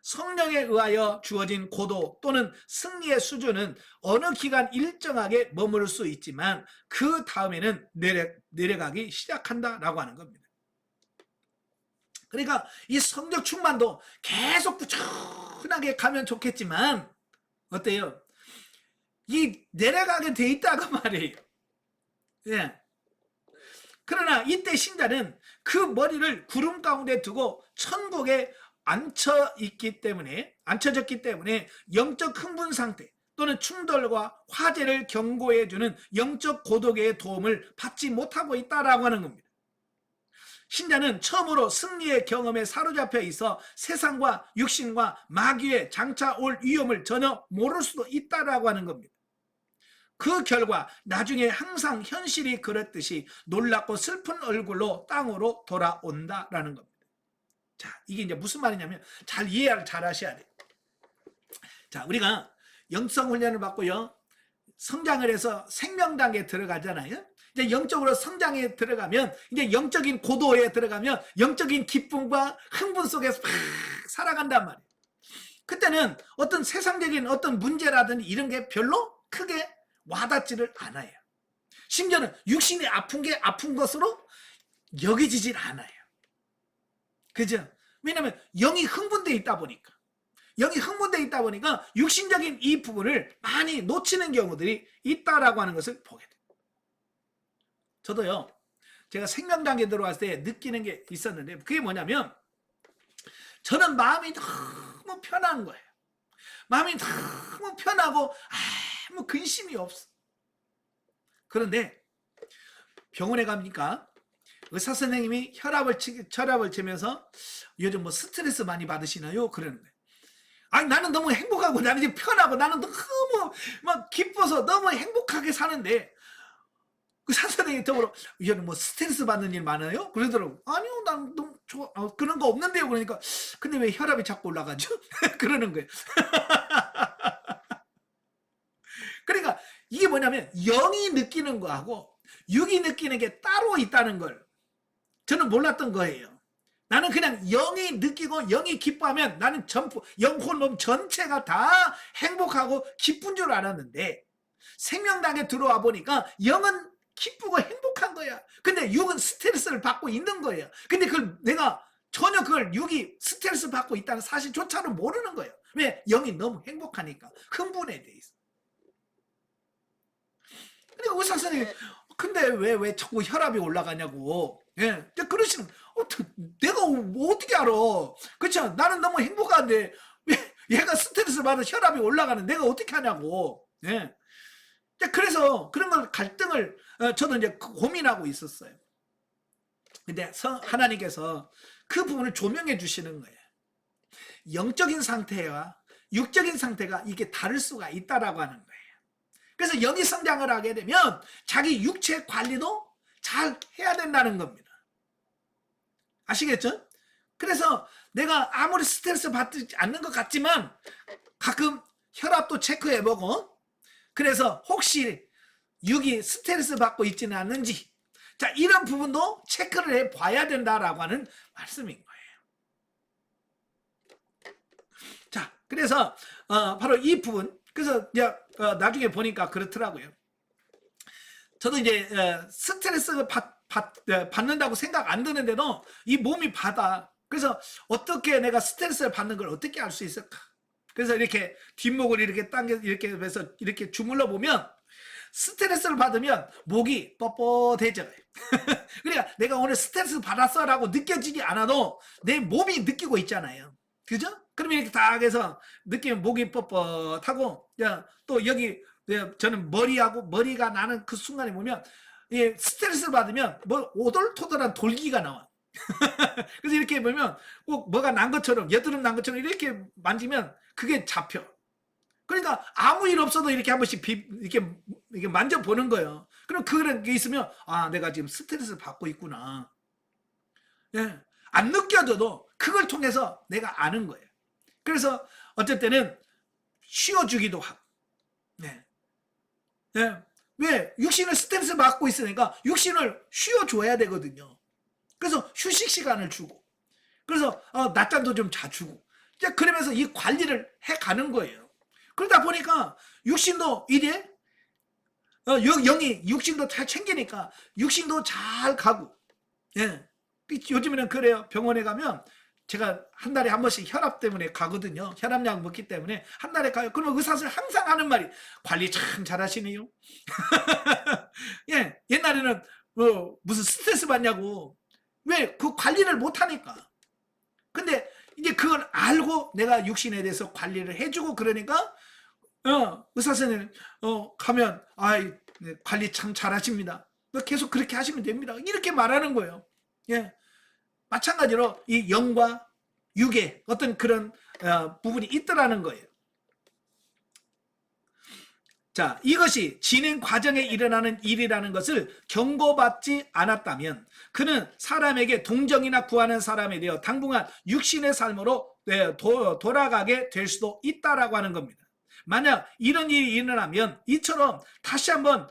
성령에 의하여 주어진 고도 또는 승리의 수준은 어느 기간 일정하게 머무를 수 있지만 그 다음에는 내려가기 시작한다라고 하는 겁니다. 그러니까 이 성적 충만도 계속 꾸준하게 가면 좋겠지만 어때요? 이 내려가게 돼 있다고 말이에요. 예. 그러나 이때 신자는 그 머리를 구름 가운데 두고 천국에 앉혀졌기 때문에 영적 흥분 상태 또는 충돌과 화재를 경고해주는 영적 고독의 도움을 받지 못하고 있다라고 하는 겁니다. 신자는 처음으로 승리의 경험에 사로잡혀 있어 세상과 육신과 마귀에 장차 올 위험을 전혀 모를 수도 있다라고 하는 겁니다. 그 결과 나중에 항상 현실이 그렇듯이 놀랍고 슬픈 얼굴로 땅으로 돌아온다라는 겁니다. 자, 이게 이제 무슨 말이냐면 잘 이해를 잘 하셔야 돼요. 자, 우리가 영성 훈련을 받고요. 성장을 해서 생명 단계에 들어가잖아요. 이제 영적으로 성장에 들어가면 이제 영적인 고도에 들어가면 영적인 기쁨과 흥분 속에서 막 살아간단 말이에요. 그때는 어떤 세상적인 어떤 문제라든지 이런 게 별로 크게 와닿지를 않아요. 심지어는 육신이 아픈 게 아픈 것으로 여겨지질 않아요. 그죠? 왜냐하면 영이 흥분되어 있다 보니까 육신적인 이 부분을 많이 놓치는 경우들이 있다라고 하는 것을 보게 돼요. 저도요, 제가 생명 단계에 들어왔을 때 느끼는 게 있었는데 그게 뭐냐면 저는 마음이 너무 편한 거예요. 마음이 너무 편하고 아무 근심이 없어. 그런데 병원에 가니까 의사 선생님이 혈압을 재면서 요즘 뭐 스트레스 많이 받으시나요? 그러는데 아니 나는 너무 행복하고 나는 이제 편하고 나는 너무 막 기뻐서 너무 행복하게 사는데 의사 선생님이 더불어 얘는 뭐 스트레스 받는 일 많아요? 그러더라고. 아니요, 난 너무 좋아. 그런 거 없는데요. 그러니까 근데 왜 혈압이 자꾸 올라가죠? 그러는 거예요. 그러니까 이게 뭐냐면 영이 느끼는 거하고 육이 느끼는 게 따로 있다는 걸 저는 몰랐던 거예요. 나는 그냥 영이 느끼고 영이 기뻐하면 나는 전부 영혼 몸 전체가 다 행복하고 기쁜 줄 알았는데 생명당에 들어와 보니까 영은 기쁘고 행복한 거야. 근데 육은 스트레스를 받고 있는 거예요. 근데 그걸 내가 전혀 그걸 육이 스트레스 받고 있다는 사실조차도 모르는 거예요. 왜? 영이 너무 행복하니까 흥분에 돼 있어. 그러니까 의사 선생님이 근데 왜 자꾸 혈압이 올라가냐고. 예, 그러시는 내가 어떻게 알아? 그렇죠? 나는 너무 행복한데 왜 얘가 스트레스 받아 혈압이 올라가는 내가 어떻게 하냐고. 예. 그래서 그런 걸 갈등을 저도 이제 고민하고 있었어요. 근데 하나님께서 그 부분을 조명해 주시는 거예요. 영적인 상태와 육적인 상태가 이게 다를 수가 있다라고 하는 거예요. 그래서 영이 성장을 하게 되면 자기 육체 관리도 잘 해야 된다는 겁니다. 아시겠죠? 그래서 내가 아무리 스트레스 받지 않는 것 같지만 가끔 혈압도 체크해보고 그래서 혹시 육이 스트레스 받고 있지는 않는지 자 이런 부분도 체크를 해봐야 된다라고 하는 말씀인 거예요. 자 그래서 바로 이 부분 그래서 이제 나중에 보니까 그렇더라고요. 저도 이제 스트레스 받는다고 생각 안 드는데도 이 몸이 받아. 그래서 어떻게 내가 스트레스를 받는 걸 어떻게 알 수 있을까? 그래서 이렇게 뒷목을 이렇게 당겨 이렇게 해서 이렇게 주물러 보면 스트레스를 받으면 목이 뻣뻣해져요. 그러니까 내가 오늘 스트레스 받았어라고 느껴지지 않아도 내 몸이 느끼고 있잖아요. 그죠? 그러면 이렇게 딱 해서 느끼면 목이 뻣뻣하고, 또 여기 저는 머리가 나는 그 순간에 보면 스트레스를 받으면 뭐 오돌토돌한 돌기가 나와. 그래서 이렇게 보면 꼭 뭐가 난 것처럼, 여드름 난 것처럼 이렇게 만지면 그게 잡혀. 그러니까 아무 일 없어도 이렇게 한 번씩 이렇게 만져보는 거예요. 그럼 그런 게 있으면, 아, 내가 지금 스트레스를 받고 있구나. 예. 안 느껴져도 그걸 통해서 내가 아는 거예요. 그래서 어쩔 때는 쉬어주기도 하고. 네. 예. 왜? 육신을 스트레스 받고 있으니까 육신을 쉬어줘야 되거든요. 그래서 휴식 시간을 주고, 그래서 낮잠도 좀 자주고, 이제 그러면서 이 관리를 해가는 거예요. 그러다 보니까 육신도 이래, 영이 육신도 잘 챙기니까 육신도 잘 가고. 예. 요즘에는 그래요. 병원에 가면 제가 한 달에 한 번씩 혈압 때문에 가거든요. 혈압약 먹기 때문에 한 달에 가요. 그러면 의사들 항상 하는 말이, 관리 참 잘하시네요. 예, 옛날에는 무슨 스트레스 받냐고. 왜? 그 관리를 못하니까. 근데 이제 그걸 알고 내가 육신에 대해서 관리를 해주고 그러니까 의사 선생님 가면, 네, 관리 참 잘하십니다. 계속 그렇게 하시면 됩니다. 이렇게 말하는 거예요. 예. 마찬가지로 이 영과 육의 어떤 그런 부분이 있더라는 거예요. 자, 이것이 진행 과정에 일어나는 일이라는 것을 경고받지 않았다면 그는 사람에게 동정이나 구하는 사람에 대해 당분간 육신의 삶으로 돌아가게 될 수도 있다라고 하는 겁니다. 만약 이런 일이 일어나면 이처럼 다시 한번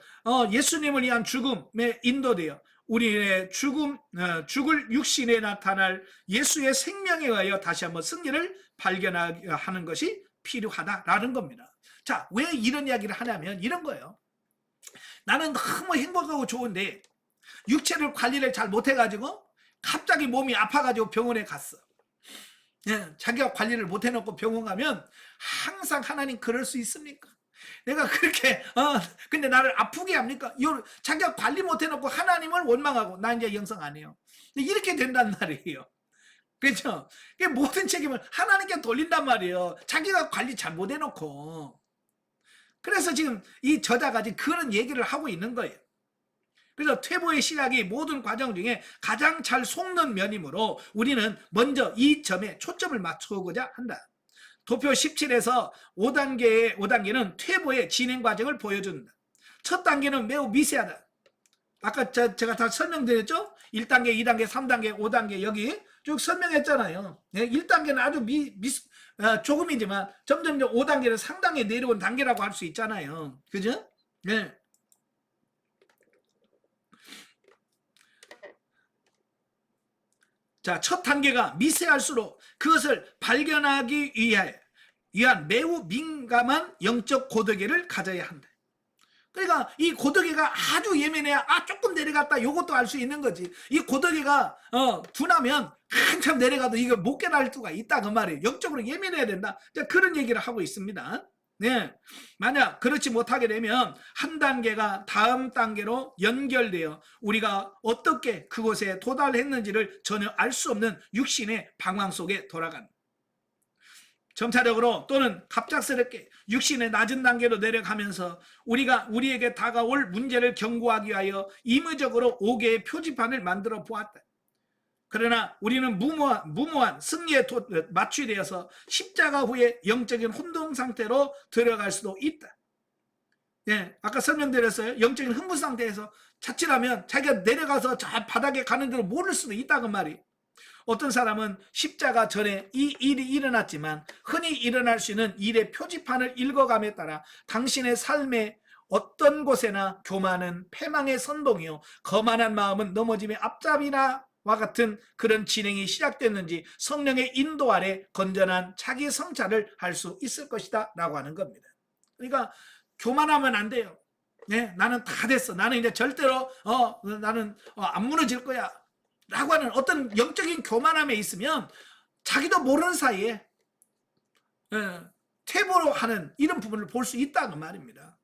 예수님을 위한 죽음에 인도되어 우리의 죽을 육신에 나타날 예수의 생명에 의하여 다시 한번 승리를 발견하는 것이 필요하다라는 겁니다. 자, 왜 이런 이야기를 하냐면 이런 거예요. 나는 너무 행복하고 좋은데 육체를 관리를 잘 못해가지고 갑자기 몸이 아파가지고 병원에 갔어. 예, 자기가 관리를 못해놓고 병원 가면 항상 하나님 그럴 수 있습니까? 내가 그렇게 근데 나를 아프게 합니까? 자기가 관리 못해놓고 하나님을 원망하고 나 이제 영성 안 해요. 이렇게 된단 말이에요. 그렇죠? 모든 책임을 하나님께 돌린단 말이에요. 자기가 관리 잘 못해놓고. 그래서 지금 이 저자가 지금 그런 얘기를 하고 있는 거예요. 그래서 퇴보의 시작이 모든 과정 중에 가장 잘 속는 면이므로 우리는 먼저 이 점에 초점을 맞추고자 한다. 도표 17에서 5단계는 퇴보의 진행 과정을 보여준다. 첫 단계는 매우 미세하다. 아까 제가 다 설명드렸죠? 1단계, 2단계, 3단계, 5단계 여기 쭉 설명했잖아요. 1단계는 아주 조금이지만 점점 5단계는 상당히 내려온 단계라고 할 수 있잖아요. 그죠? 네. 자, 첫 단계가 미세할수록 그것을 발견하기 위한 매우 민감한 영적 고도계를 가져야 한다. 그러니까 이 고도계가 아주 예민해야 조금 내려갔다 요것도 알 수 있는 거지. 이 고도계가 둔하면 한참 내려가도 이거 못 깨달을 수가 있다 그 말이에요. 영적으로 예민해야 된다. 그런 얘기를 하고 있습니다. 네, 만약 그렇지 못하게 되면 한 단계가 다음 단계로 연결되어 우리가 어떻게 그곳에 도달했는지를 전혀 알 수 없는 육신의 방황 속에 돌아간다. 점차적으로 또는 갑작스럽게 육신의 낮은 단계로 내려가면서 우리가 우리에게 다가올 문제를 경고하기 위하여 임의적으로 5개의 표지판을 만들어 보았다. 그러나 우리는 무모한 승리에 맞추되어서 십자가 후에 영적인 혼동 상태로 들어갈 수도 있다. 예, 아까 설명드렸어요. 영적인 흥분 상태에서 자칫하면 자기가 내려가서 저 바닥에 가는 대로 모를 수도 있다고 말이에요. 어떤 사람은 십자가 전에 이 일이 일어났지만 흔히 일어날 수 있는 일의 표지판을 읽어감에 따라 당신의 삶의 어떤 곳에나 교만은 패망의 선봉이요 거만한 마음은 넘어짐의 앞잡이나 와 같은 그런 진행이 시작됐는지 성령의 인도 아래 건전한 자기 성찰을 할 수 있을 것이다 라고 하는 겁니다. 그러니까 교만하면 안 돼요. 네, 나는 다 됐어. 나는 이제 절대로 나는 안 무너질 거야. 라고 하는 어떤 영적인 교만함에 있으면 자기도 모르는 사이에 퇴보로 하는 이런 부분을 볼 수 있다는 말입니다.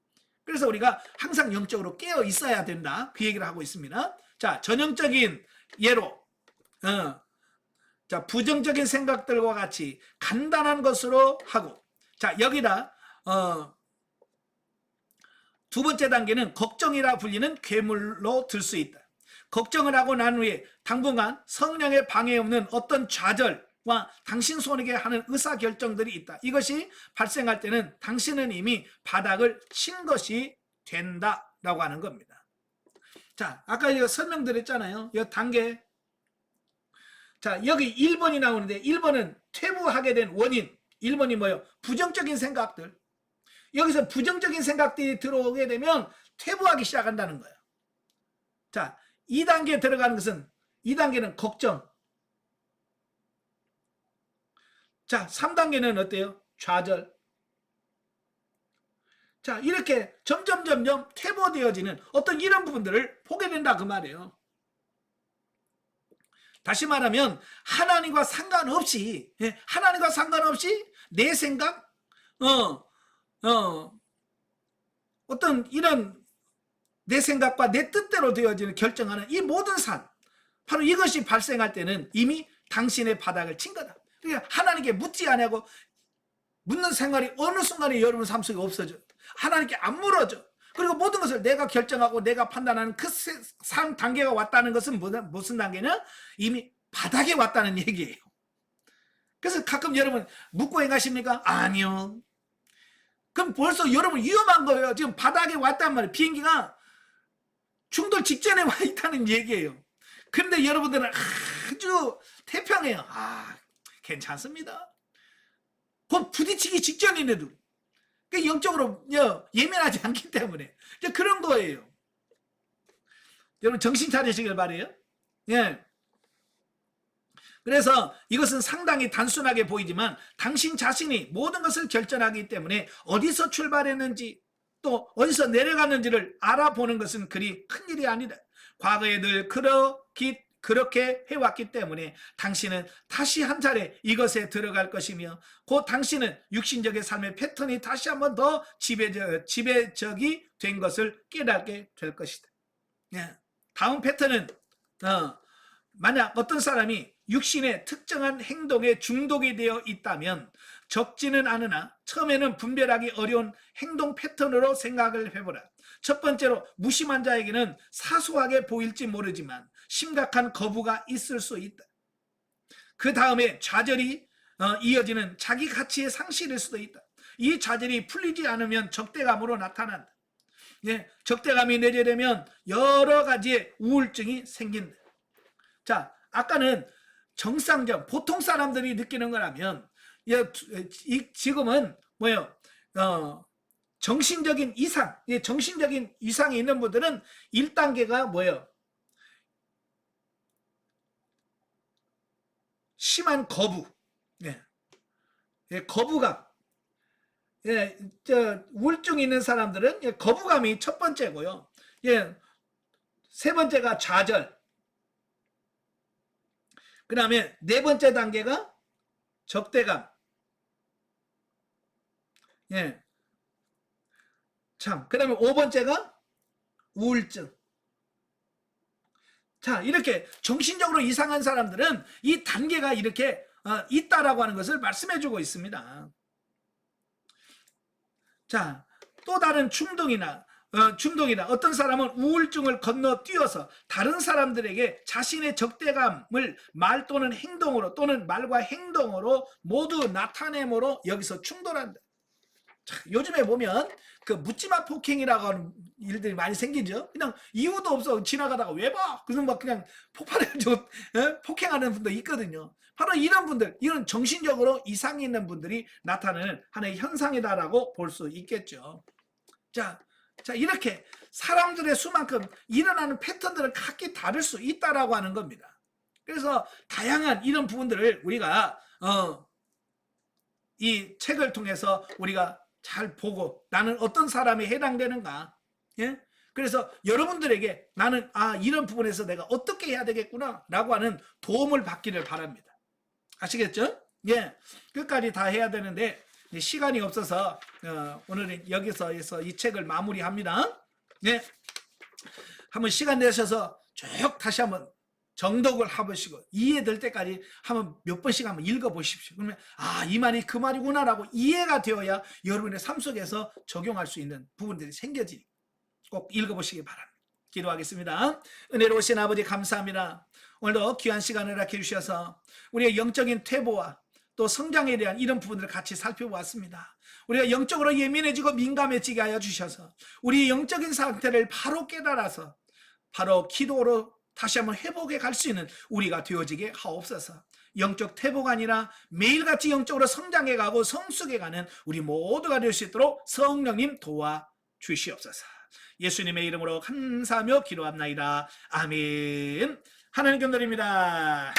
그래서 우리가 항상 영적으로 깨어 있어야 된다. 그 얘기를 하고 있습니다. 자, 전형적인 예로 자, 부정적인 생각들과 같이 간단한 것으로 하고, 자, 여기다 두 번째 단계는 걱정이라 불리는 괴물로 들 수 있다. 걱정을 하고 난 후에 당분간 성령의 방해 없는 어떤 좌절과 당신 손에게 하는 의사결정들이 있다. 이것이 발생할 때는 당신은 이미 바닥을 친 것이 된다라고 하는 겁니다. 자, 아까 이거 설명드렸잖아요. 이 단계. 자, 여기 1번이 나오는데 1번은 퇴보하게 된 원인. 1번이 뭐예요? 부정적인 생각들. 여기서 부정적인 생각들이 들어오게 되면 퇴보하기 시작한다는 거예요. 자, 2단계에 들어가는 것은 2단계는 걱정. 자, 3단계는 어때요? 좌절. 자, 이렇게 점점 퇴보되어지는 어떤 이런 부분들을 보게 된다 그 말이에요. 다시 말하면 하나님과 상관없이 내 생각, 어떤 이런 내 생각과 내 뜻대로 되어지는 결정하는 이 모든 삶, 바로 이것이 발생할 때는 이미 당신의 바닥을 친 거다. 그러니까 하나님께 묻지 않냐고 묻는 생활이 어느 순간에 여러분 삶 속에 없어져. 하나님께 안 물어져. 그리고 모든 것을 내가 결정하고 내가 판단하는 그 삶 단계가 왔다는 것은 무슨 단계냐? 이미 바닥에 왔다는 얘기예요. 그래서 가끔 여러분 묻고 행하십니까? 아니요. 그럼 벌써 여러분 위험한 거예요. 지금 바닥에 왔단 말이에요. 비행기가 충돌 직전에 와 있다는 얘기예요. 그런데 여러분들은 아주 태평해요. 괜찮습니다. 곧 부딪히기 직전인데도 영적으로 예민하지 않기 때문에 그런 거예요. 여러분 정신 차리시길 바래요. 예. 그래서 이것은 상당히 단순하게 보이지만 당신 자신이 모든 것을 결정하기 때문에 어디서 출발했는지 또 어디서 내려갔는지를 알아보는 것은 그리 큰일이 아니다. 과거에 늘 그렇게 해왔기 때문에 당신은 다시 한 차례 이것에 들어갈 것이며 곧 당신은 육신적인 삶의 패턴이 다시 한번 더 지배적이 된 것을 깨닫게 될 것이다. 예. 다음 패턴은 만약 어떤 사람이 육신의 특정한 행동에 중독이 되어 있다면 적지는 않으나 처음에는 분별하기 어려운 행동 패턴으로 생각을 해보라. 첫 번째로 무심한 자에게는 사소하게 보일지 모르지만 심각한 거부가 있을 수 있다. 그 다음에 좌절이 이어지는 자기 가치의 상실일 수도 있다. 이 좌절이 풀리지 않으면 적대감으로 나타난다. 예, 적대감이 내재되면 여러 가지의 우울증이 생긴다. 자, 아까는 정상적 보통 사람들이 느끼는 거라면 지금은 뭐예요? 정신적인 이상, 정신적인 이상이 있는 분들은 1단계가 뭐예요? 심한 거부, 거부감. 우울증이 있는 사람들은 거부감이 첫 번째고요. 세 번째가 좌절. 그 다음에 네 번째 단계가 적대감. 그 다음에 5번째가 우울증. 자, 이렇게 정신적으로 이상한 사람들은 이 단계가 이렇게 있다라고 하는 것을 말씀해 주고 있습니다. 자, 또 다른 충동이나 어떤 사람은 우울증을 건너뛰어서 다른 사람들에게 자신의 적대감을 말 또는 행동으로 또는 말과 행동으로 모두 나타내므로 여기서 충돌한다. 자, 요즘에 보면 그 묻지마 폭행이라고 하는 일들이 많이 생기죠. 그냥 이유도 없어 지나가다가 왜 봐? 그래서 막 그냥 폭발해가지고 폭행하는 분도 있거든요. 바로 이런 분들, 이런 정신적으로 이상이 있는 분들이 나타나는 하나의 현상이다라고 볼 수 있겠죠. 자, 이렇게 사람들의 수만큼 일어나는 패턴들은 각기 다를 수 있다라고 하는 겁니다. 그래서 다양한 이런 부분들을 우리가 이 책을 통해서 우리가 잘 보고 나는 어떤 사람이 해당되는가, 예? 그래서 여러분들에게 나는 이런 부분에서 내가 어떻게 해야 되겠구나 라고 하는 도움을 받기를 바랍니다. 아시겠죠? 예, 끝까지 다 해야 되는데 시간이 없어서 오늘은 여기서 해서 이 책을 마무리합니다. 네, 한번 시간 내셔서 쭉 다시 한번 정독을 해보시고 이해될 때까지 한번 몇 번씩 한번 읽어보십시오. 그러면 이 말이 그 말이구나라고 이해가 되어야 여러분의 삶 속에서 적용할 수 있는 부분들이 생겨지니 꼭 읽어보시기 바랍니다. 기도하겠습니다. 은혜로우신 아버지 감사합니다. 오늘도 귀한 시간을 이렇게 주셔서 우리의 영적인 퇴보와 또 성장에 대한 이런 부분들을 같이 살펴보았습니다. 우리가 영적으로 예민해지고 민감해지게 하여 주셔서 우리 영적인 상태를 바로 깨달아서 바로 기도로 다시 한번 회복해 갈 수 있는 우리가 되어지게 하옵소서. 영적 퇴보가 아니라 매일같이 영적으로 성장해 가고 성숙해 가는 우리 모두가 될 수 있도록 성령님 도와 주시옵소서. 예수님의 이름으로 감사하며 기도합나이다. 아멘. 하나님 감사드립니다.